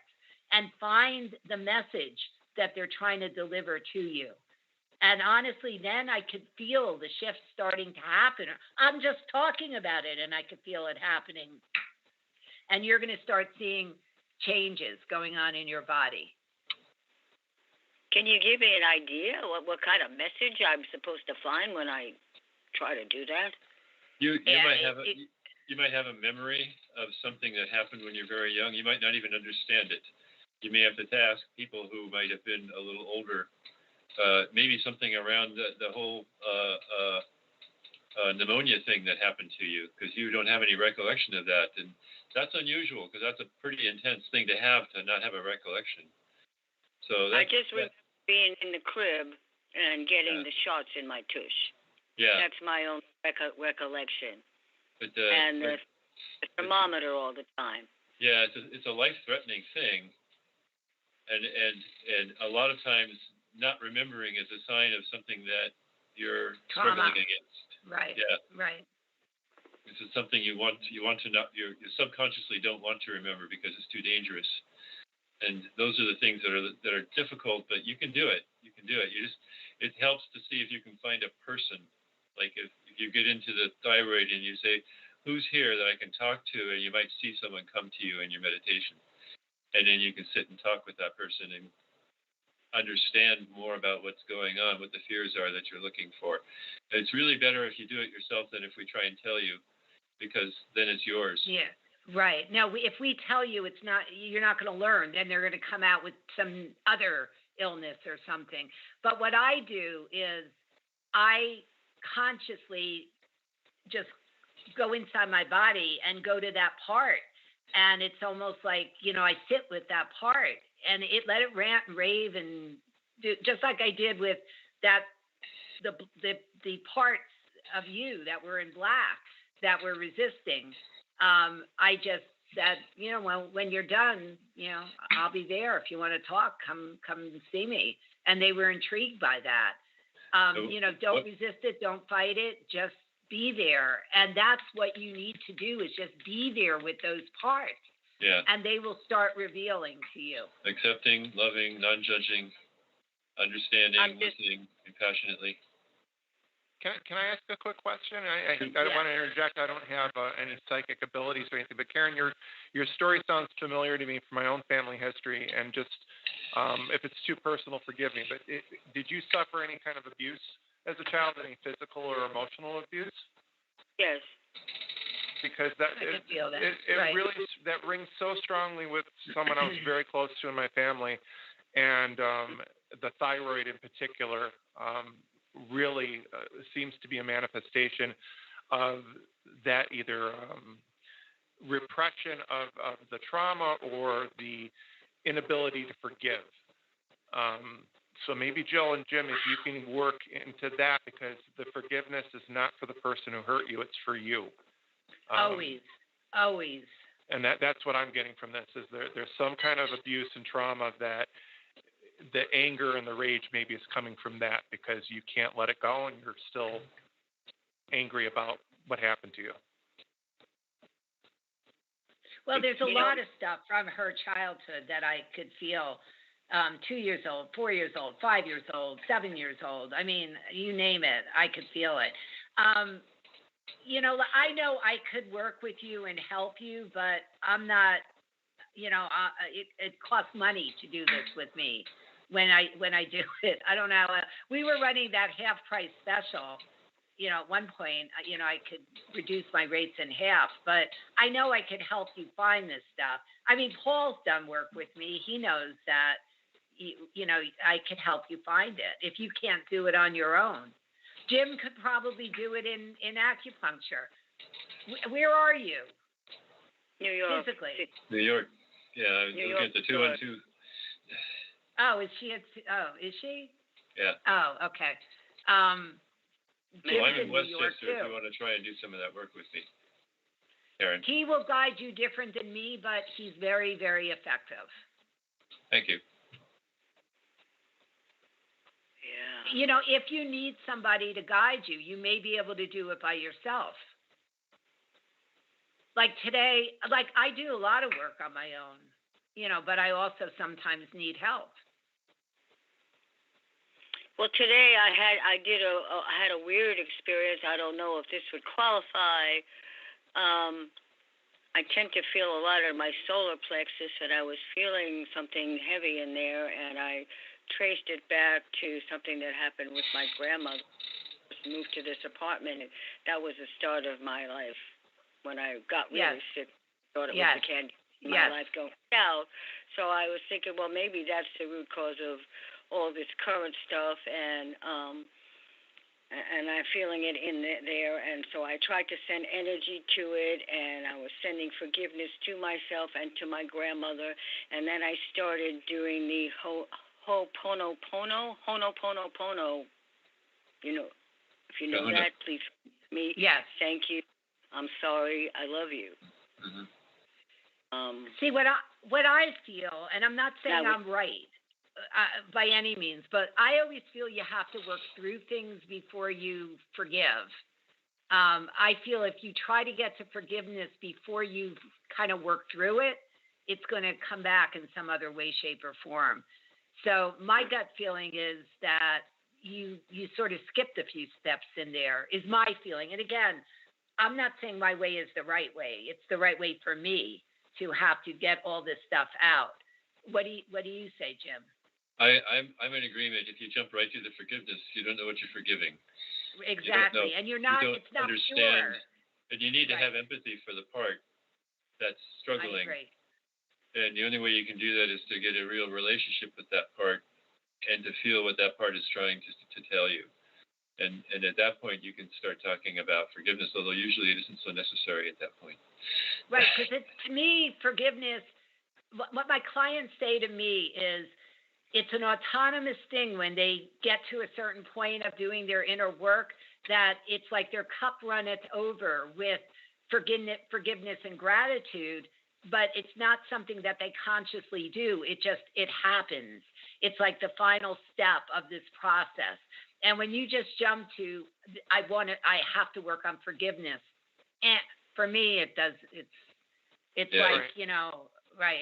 and find the message that they're trying to deliver to you. And honestly, then I could feel the shift starting to happen. I'm just talking about it, and I could feel it happening. And you're going to start seeing changes going on in your body. Can you give me an idea what kind of message I'm supposed to find when I try to do that? You might have a memory of something that happened when you're very young. You might not even understand it. You may have to ask people who might have been a little older. Maybe something around the whole pneumonia thing that happened to you, because you don't have any recollection of that. And that's unusual, because that's a pretty intense thing to not have a recollection. So I just remember being in the crib and getting the shots in my tush. Yeah. That's my own recollection. But, and the thermometer all the time. Yeah, it's a life-threatening thing. And a lot of times not remembering is a sign of something that you're struggling against. Right. Yeah. Right. This is something you want to not, you subconsciously don't want to remember because it's too dangerous. And those are the things that are difficult, but you can do it. You can do it. It helps to see if you can find a person. Like if you get into the thyroid and you say, who's here that I can talk to? And you might see someone come to you in your meditation. And then you can sit and talk with that person and understand more about what's going on, what the fears are that you're looking for. It's really better if you do it yourself than if we try and tell you, because then it's yours. Yeah. Right. No, if we tell you you're not going to learn, then they're going to come out with some other illness or something. But what I do is I consciously just go inside my body and go to that part. And it's almost like, I sit with that part and let it rant and rave and do, just like I did with the parts of you that were in black that were resisting. I just said, when you're done, I'll be there. If you want to talk, come and see me. And they were intrigued by that. Don't resist it. Don't fight it. Just be there. And that's what you need to do, is just be there with those parts. Yeah. And they will start revealing to you. Accepting, loving, non-judging, understanding, listening compassionately. Can I ask a quick question? I don't want to interject. I don't have any psychic abilities or anything. But Karen, your story sounds familiar to me from my own family history. And just if it's too personal, forgive me. But did you suffer any kind of abuse as a child? Any physical or emotional abuse? Yes. Because it right. really that rings so strongly with someone I was very close to in my family, and the thyroid in particular. Really seems to be a manifestation of that either repression of the trauma or the inability to forgive. So maybe Jill and Jim, if you can work into that, because the forgiveness is not for the person who hurt you, it's for you. Always. And that's what I'm getting from this, is there's some kind of abuse and trauma that the anger and the rage maybe is coming from that, because you can't let it go and you're still angry about what happened to you. Well, there's a lot of stuff from her childhood that I could feel. 2 years old, 4 years old, 5 years old, 7 years old. I mean, you name it, I could feel it. I know I could work with you and help you, but I'm not, it costs money to do this with me. When I do it, I don't know. We were running that half price special, at one point, I could reduce my rates in half, but I know I could help you find this stuff. I mean, Paul's done work with me. He knows that, I could help you find it if you can't do it on your own. Jim could probably do it in acupuncture. Where are you? New York. Physically. New York. Yeah, I was New looking at the 212. Oh, is she? Is she? Yeah. Oh, okay. So Jim's I'm in New York Westchester if too. you want to try and do some of that work with me, Karen. He will guide you different than me, but he's very, very effective. Thank you. Yeah. You know, if you need somebody to guide you, you may be able to do it by yourself. Like today, like I do a lot of work on my own, you know, but I also sometimes need help. Well, today I had a weird experience. I don't know if this would qualify. I tend to feel a lot in my solar plexus, and I was feeling something heavy in there, and I traced it back to something that happened with my grandmother. Moved to this apartment, and that was the start of my life when I got really sick. Thought it was the candy in my life going south. So I was thinking, well, maybe that's the root cause of all this current stuff, and I'm feeling it in there, and so I tried to send energy to it, and I was sending forgiveness to myself and to my grandmother, and then I started doing the Ho'oponopono. You know, if you know that, please forgive me. Yes. Thank you. I'm sorry. I love you. Mm-hmm. See, what I feel, and I'm not saying I'm right by any means, but I always feel you have to work through things before you forgive. I feel if you try to get to forgiveness before you kind of work through it, it's going to come back in some other way, shape, or form. So my gut feeling is that you sort of skipped a few steps in there, is my feeling. And again, I'm not saying my way is the right way. It's the right way for me to have to get all this stuff out. What do you say, Jim? I'm in agreement. If you jump right to the forgiveness, you don't know what you're forgiving. Exactly. And you're not, it's not understand, pure. And you need to have empathy for the part that's struggling. I agree. And the only way you can do that is to get a real relationship with that part and to feel what that part is trying to tell you. And at that point, you can start talking about forgiveness, although usually it isn't so necessary at that point. Right, because to me, forgiveness, what my clients say to me is, it's an autonomous thing when they get to a certain point of doing their inner work, that it's like their cup runneth over with forgiveness and gratitude, but it's not something that they consciously do. It happens. It's like the final step of this process. And when you just jump to, I have to work on forgiveness. And for me, it's like, right. you know, right.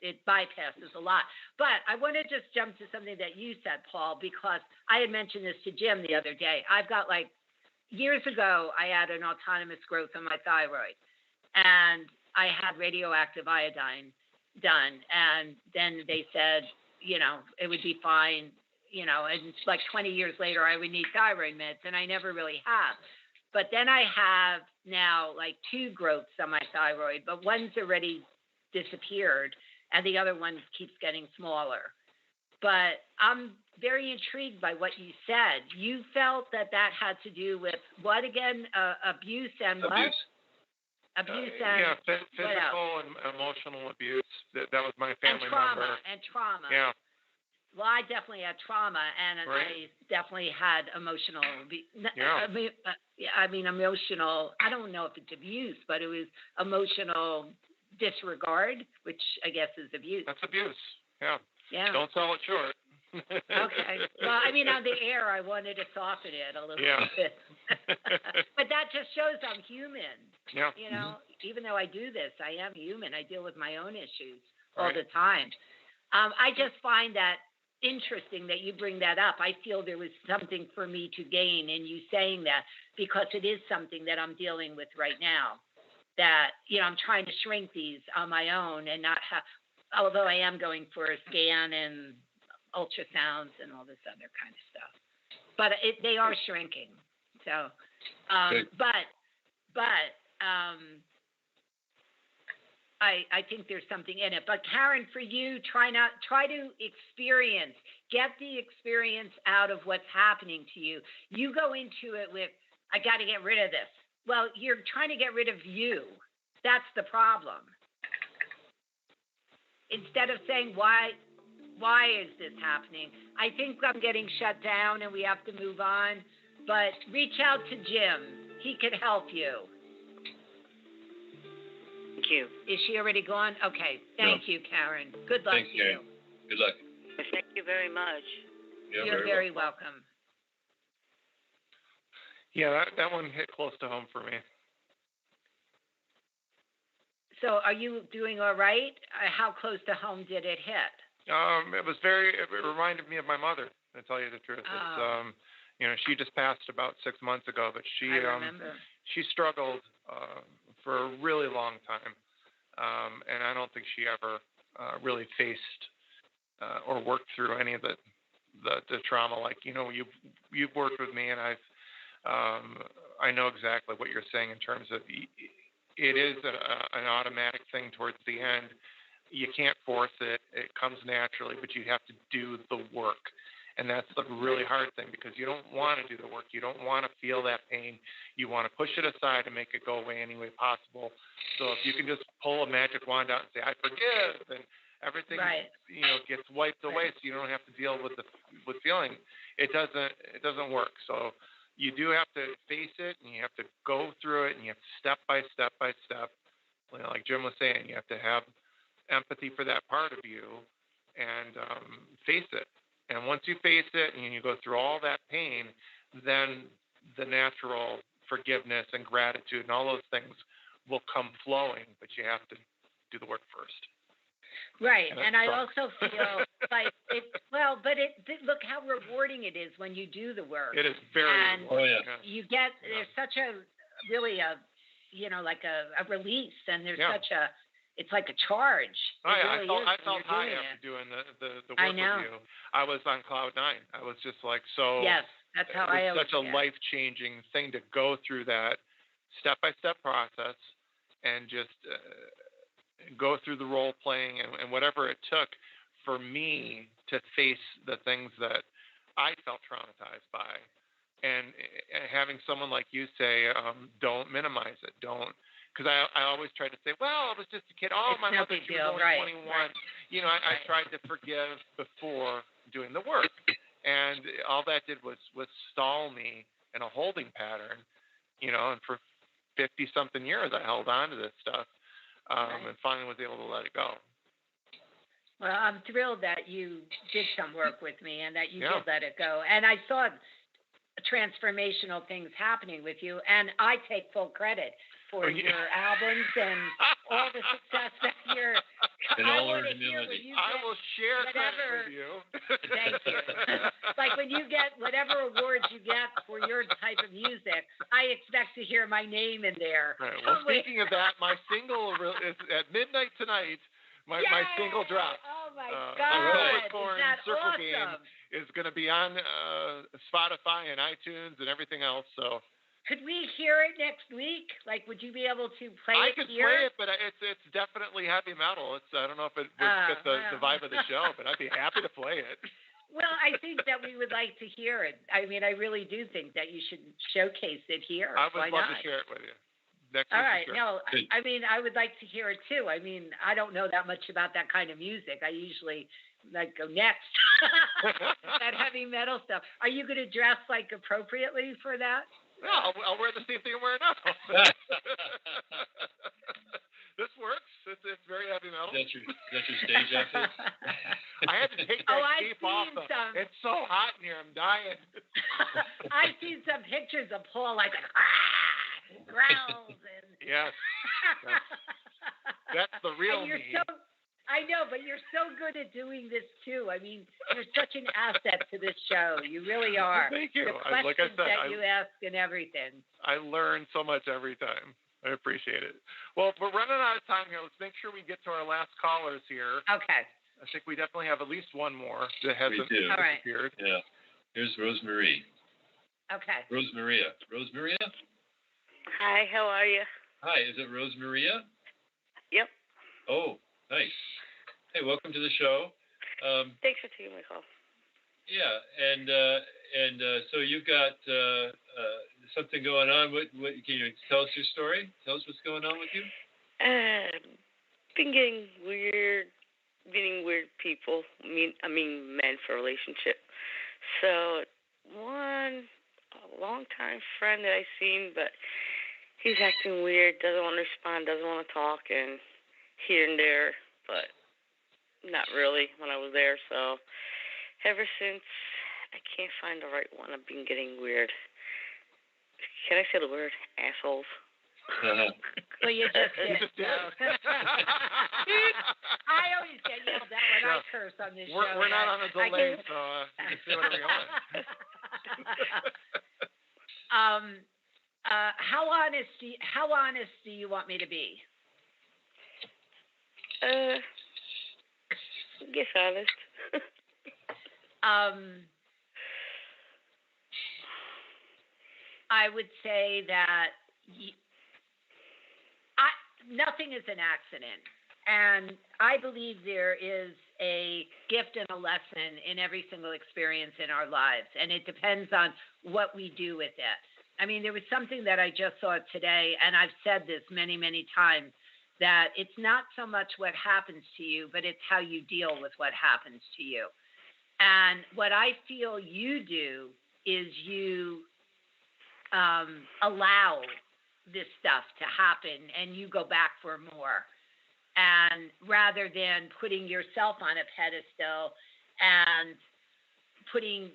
It bypasses a lot. But I want to just jump to something that you said, Paul, because I had mentioned this to Jim the other day. I've got years ago, I had an autonomous growth on my thyroid, and I had radioactive iodine done. And then they said, you know, it would be fine, you know, and 20 years later, I would need thyroid meds, and I never really have. But then I have now 2 growths on my thyroid, but one's already disappeared, and the other one keeps getting smaller. But I'm very intrigued by what you said. You felt that had to do with what again? Abuse and what? Abuse and physical and emotional abuse. That was my family member. And trauma. Yeah. Well, I definitely had trauma, and I definitely had emotional. Yeah. I mean, emotional. I don't know if it's abuse, but it was emotional disregard, which I guess is abuse. That's abuse. Yeah. Yeah. Don't sell it short. Okay. Well, I mean, on the air, I wanted to soften it a little bit. But that just shows I'm human. Yeah. You know, even though I do this, I am human. I deal with my own issues all the time. I just find that interesting that you bring that up. I feel there was something for me to gain in you saying that, because it is something that I'm dealing with right now. That, you know, I'm trying to shrink these on my own and not have, although I am going for a scan and ultrasounds and all this other kind of stuff. But they are shrinking. So, I think there's something in it. But Karen, for you, try to get the experience out of what's happening to you. You go into it with, I got to get rid of this. Well, you're trying to get rid of you. That's the problem. instead of saying why is this happening? I think I'm getting shut down and we have to move on. But reach out to Jim. He could help you. Thank you. Is she already gone? Okay. Thank you, Karen. Good luck Thanks, to you. Karen. Good luck. Thank you very much. You're very welcome. Yeah, that one hit close to home for me. So are you doing all right? How close to home did it hit? It reminded me of my mother, to tell you the truth. Oh. It's, she just passed about 6 months ago, but I remember. she struggled for a really long time. And I don't think she ever really faced or worked through any of the trauma. Like, you've worked with me, and I know exactly what you're saying in terms of it is an automatic thing towards the end. You can't force it. It comes naturally, but you have to do the work. And that's the really hard thing, because you don't want to do the work. You don't want to feel that pain. You want to push it aside and make it go away any way possible. So if you can just pull a magic wand out and say, I forgive, and everything gets wiped away, so you don't have to deal with feeling. It doesn't work. So you do have to face it, and you have to go through it, and you have to step by step by step. Like Jim was saying, you have to have empathy for that part of you and face it. And once you face it and you go through all that pain, then the natural forgiveness and gratitude and all those things will come flowing, but you have to do the work first. Right, and I also feel like look how rewarding it is when you do the work. It is very rewarding. You get there's such a really like a release, and there's such a it's like a charge. I felt high after doing the work with you. I was on cloud 9. I was just like so. Yes, that's how I always. Such a life-changing thing to go through that step-by-step process and just go through the role playing and whatever it took for me to face the things that I felt traumatized by, and having someone like you say, don't minimize it, don't. Because I always tried to say, well, I was just a kid. Oh, my mother, she was only 21. Right. I tried to forgive before doing the work. And all that did was stall me in a holding pattern, and for 50-something years I held on to this stuff and finally was able to let it go. Well, I'm thrilled that you did some work with me and that you did let it go. And I saw transformational things happening with you, and I take full credit for your albums and all the success that you're. I want to hear when you get I will share whatever, credit with you. Thank you. Like when you get whatever awards you get for your type of music, I expect to hear my name in there. Right. Well, speaking of that, my single is at midnight tonight. My single drop. Oh my God! Is that Circle awesome? Game is going to be on Spotify and iTunes and everything else. So. Could we hear it next week? Like, would you be able to play it here? I could play it, but it's definitely heavy metal. I don't know if it would fit the vibe of the show, but I'd be happy to play it. Well, I think that we would like to hear it. I mean, I really do think that you should showcase it here. I would love to share it with you. Next All week. right. No, I mean, I would like to hear it too. I mean, I don't know that much about that kind of music. I usually go next. That heavy metal stuff. Are you going to dress appropriately for that? No, I'll wear the same thing I'm wearing now. This works. It's very heavy metal. Is that your stage outfit? I had to take that cape off. It's so hot in here. I'm dying. I've seen some pictures of Paul growls and. Yes. That's the real me. I know, but you're so good at doing this too. I mean, you're such an asset to this show. You really are. Thank you. The questions like I said, that you ask and everything. I learn so much every time. I appreciate it. Well, we're running out of time here. Let's make sure we get to our last callers here. Okay. I think we definitely have at least one more that hasn't disappeared. Right. Yeah. Here's Rosemarie. Okay. Rosemaria. Rosemaria? Hi, how are you? Hi, is it Rosemaria? Yep. Oh, nice. Hey, welcome to the show. Thanks for taking my call. Yeah, and so you've got something going on. What can you tell us your story? Tell us what's going on with you. Been getting weird meeting weird people. I mean men for a relationship. So a long-time friend that I seen, but he's acting weird, doesn't want to respond, doesn't want to talk, and here and there, but not really when I was there. So ever since, I can't find the right one. I've been getting weird. Can I say the word assholes? Well, you just did. So. I always get yelled at when I curse on this show. We're not on a delay, so you can say whatever you want. How honest do you want me to be? I guess honest. I would say that nothing is an accident. And I believe there is a gift and a lesson in every single experience in our lives. And it depends on what we do with it. I mean, there was something that I just saw today, and I've said this many, many times, that it's not so much what happens to you, but it's how you deal with what happens to you. And what I feel you do is you allow this stuff to happen, and you go back for more. And rather than putting yourself on a pedestal and putting,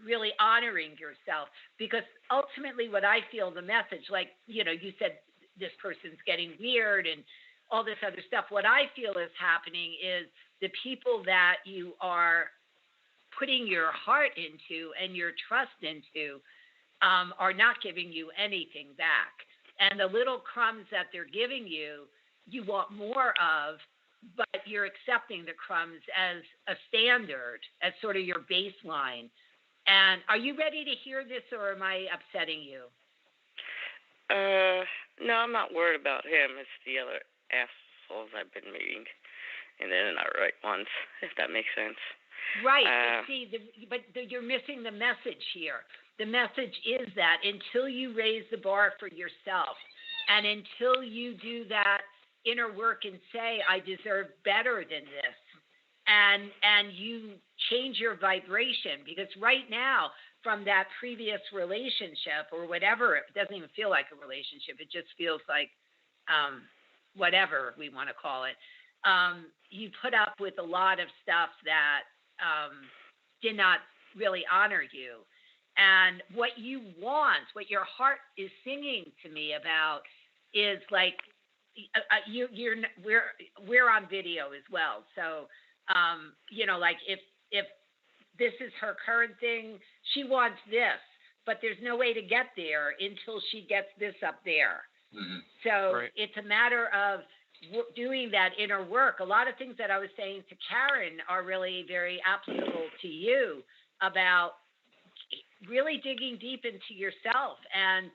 really honoring yourself, because ultimately what I feel the message, like, you said this person's getting weird and all this other stuff. What I feel is happening is the people that you are putting your heart into and your trust into are not giving you anything back. And the little crumbs that they're giving you, you want more of, but you're accepting the crumbs as a standard, as sort of your baseline. And are you ready to hear this, or am I upsetting you? No, I'm not worried about him. It's the other assholes I've been meeting, and they're not right ones, if that makes sense. Right. But you're missing the message here. The message is that until you raise the bar for yourself, and until you do that inner work and say, I deserve better than this, and you change your vibration, because right now, from that previous relationship or whatever, it doesn't even feel like a relationship. It just feels like whatever we want to call it. You put up with a lot of stuff that did not really honor you. And what you want, what your heart is singing to me about, is like we're on video as well. So like if this is her current thing, she wants this, but there's no way to get there until she gets this up there. Mm-hmm. So right. It's a matter of doing that inner work. A lot of things that I was saying to Karen are really very applicable to you, about really digging deep into yourself and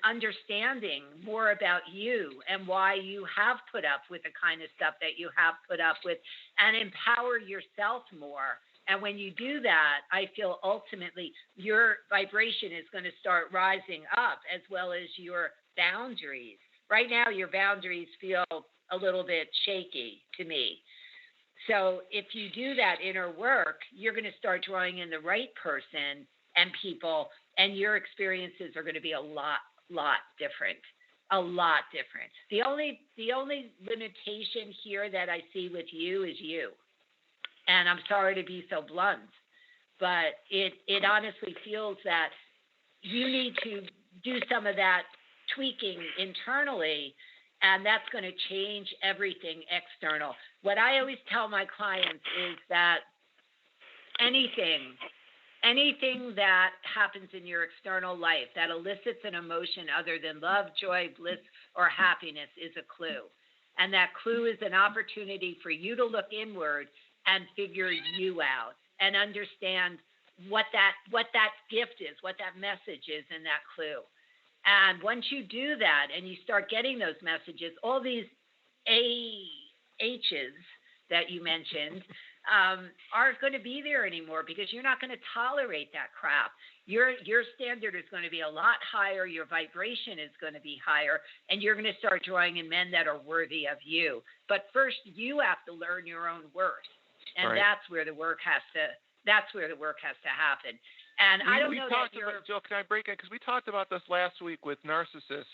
understanding more about you and why you have put up with the kind of stuff that you have put up with, and empower yourself more. And when you do that, I feel ultimately your vibration is going to start rising up, as well as your boundaries. Right now, your boundaries feel a little bit shaky to me. So if you do that inner work, you're going to start drawing in the right person and people, and your experiences are going to be a lot different. A lot different. The only limitation here that I see with you is you. And I'm sorry to be so blunt, but it honestly feels that you need to do some of that tweaking internally, and that's going to change everything external. What I always tell my clients is that anything that happens in your external life that elicits an emotion other than love, joy, bliss, or happiness is a clue. And that clue is an opportunity for you to look inward and figure you out and understand what that gift is, what that message is in that clue. And once you do that and you start getting those messages, all these H's that you mentioned aren't going to be there anymore because you're not going to tolerate that crap. Your standard is going to be a lot higher. Your vibration is going to be higher, and you're going to start drawing in men that are worthy of you. But first, you have to learn your own worth, and that's where the work has to. That's where the work has to happen. And I don't know that you're. Jill, can I break in? Because we talked about this last week with narcissists.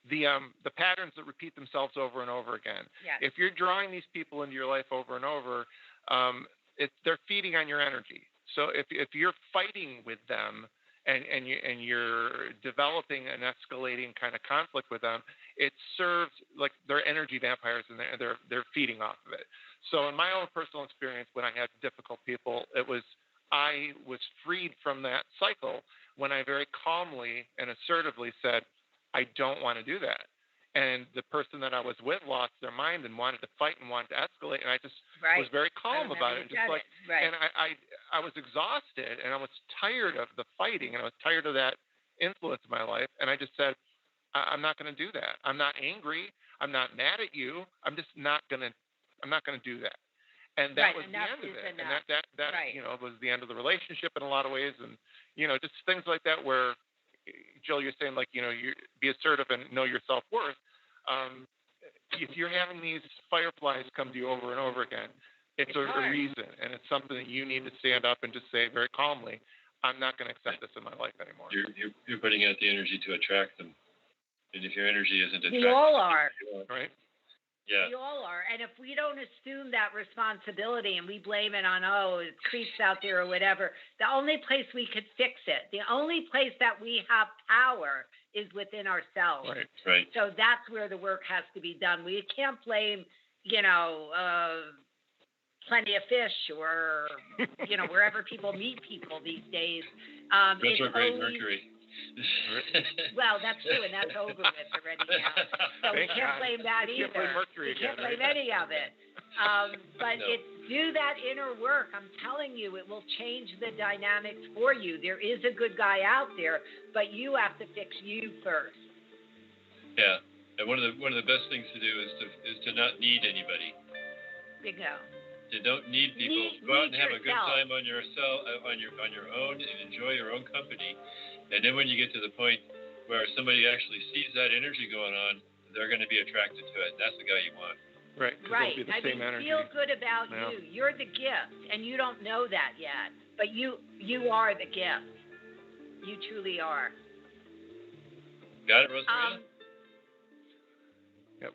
The patterns that repeat themselves over and over again. Yes. If you're drawing these people into your life over and over, they're feeding on your energy. So if you're fighting with them and you're developing an escalating kind of conflict with them, it serves like they're energy vampires and they're feeding off of it. So in my own personal experience, when I had difficult people, I was freed from that cycle when I very calmly and assertively said, I don't want to do that. And the person that I was with lost their mind and wanted to fight and wanted to escalate. And I just was very calm about it. And just and I was exhausted and I was tired of the fighting and I was tired of that influence in my life. And I just said, I'm not going to do that. I'm not angry. I'm not mad at you. I'm just not going to do that. And that was the end of it. And that was the end of the relationship in a lot of ways. And, just things like that where, Jill, you're saying you be assertive and know your self-worth. If you're having these fireflies come to you over and over again, it's a reason, and it's something that you need to stand up and just say very calmly, I'm not going to accept this in my life anymore. You're putting out the energy to attract them, and if your energy isn't attracted, we all are, right? Yeah. We all are. And if we don't assume that responsibility and we blame it on, it creeps out there or whatever, the only place we could fix it, the only place that we have power is within ourselves. Right. So that's where the work has to be done. We can't blame, Plenty of Fish or, wherever people meet people these days. Retrograde Mercury. Well, that's true, and that's over with already now. So we can't blame that either. We can't blame any of it. But it's do that inner work. I'm telling you, it will change the dynamics for you. There is a good guy out there, but you have to fix you first. Yeah, and one of the best things to do is to not need anybody. Bingo. You don't need people. Go out and have a good time on your own and enjoy your own company. And then when you get to the point where somebody actually sees that energy going on, they're going to be attracted to it. That's the guy you want. Right. Energy. Feel good about you. You're the gift, and you don't know that yet. But you are the gift. You truly are. Got it, Rosemary?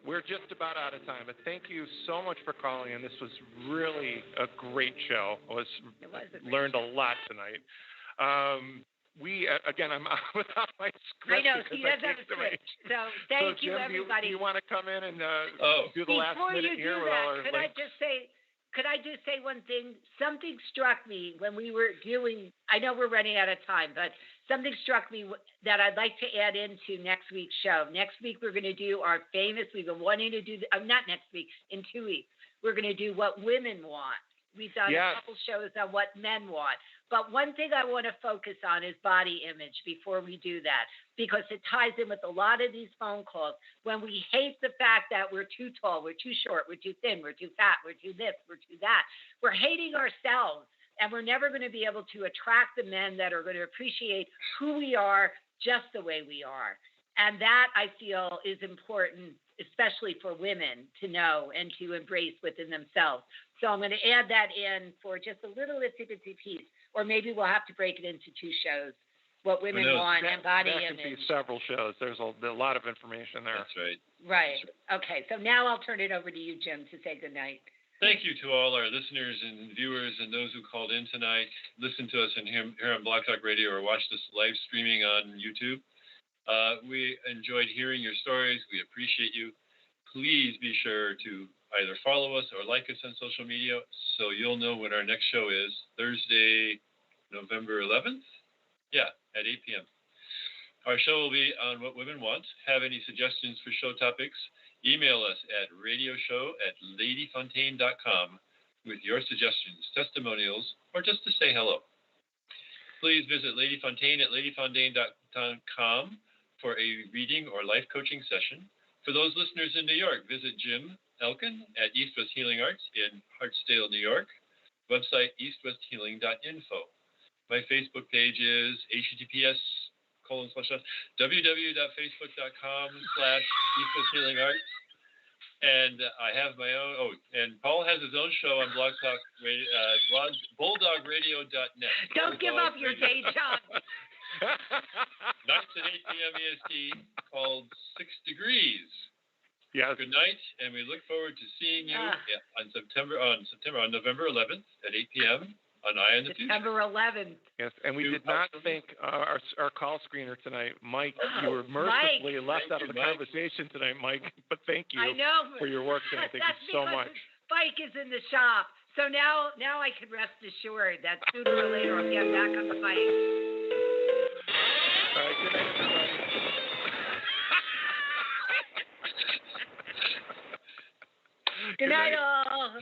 We're just about out of time, but thank you so much for calling in. This was really a great show. Learned a lot tonight. I'm without my script. I know, he doesn't have a script. So thank you, Jim, everybody. Do you want to come in and do the last minute here? Could I just say one thing? Something struck me when we were doing, I know we're running out of time, but something struck me that I'd like to add into next week's show. Next week, we're going to do our famous, we've been wanting to do, not next week, in 2 weeks. We're going to do what women want. We've done a couple shows on what men want. But one thing I want to focus on is body image before we do that, because it ties in with a lot of these phone calls. When we hate the fact that we're too tall, we're too short, we're too thin, we're too fat, we're too this, we're too that, we're hating ourselves, and we're never going to be able to attract the men that are going to appreciate who we are just the way we are. And that, I feel, is important, especially for women to know and to embrace within themselves. So I'm going to add that in for just a little itsy-bitsy piece, or maybe we'll have to break it into 2 shows, what women want and body image. That could be several shows. There's a lot of information there. That's right. Right. Okay, so now I'll turn it over to you, Jim, to say goodnight. Thank you to all our listeners and viewers and those who called in tonight. Listen to us here on Blog Talk Radio or watch this live streaming on YouTube. We enjoyed hearing your stories. We appreciate you. Please be sure to either follow us or like us on social media so you'll know when our next show is, Thursday, November 11th? Yeah, at 8 p.m. Our show will be on What Women Want. Have any suggestions for show topics? Email us at radioshow@ladyfontaine.com with your suggestions, testimonials, or just to say hello. Please visit Lady Fontaine at ladyfontaine.com for a reading or life coaching session. For those listeners in New York, visit Jim Elkin at East West Healing Arts in Hartsdale, New York. Website eastwesthealing.info. My Facebook page is https://www.facebook.com/eastwesthealingarts. And I have my own. Oh, and Paul has his own show on Blog Talk Radio, bulldogradio.net. Don't give up your day job. Nights at 8 p.m. EST, called 6 Degrees. Yes. Good night, and we look forward to seeing you on November 11th at 8 p.m. on Eye on the Future. September 11th. Yes, and we did not thank our call screener tonight, Mike. You were mercifully left out of the conversation tonight, Mike. But thank you for your work tonight. Thank you so much. Bike is in the shop, so now I can rest assured that sooner or later I'll get back on the bike. All right, good night, everybody. Good night, all.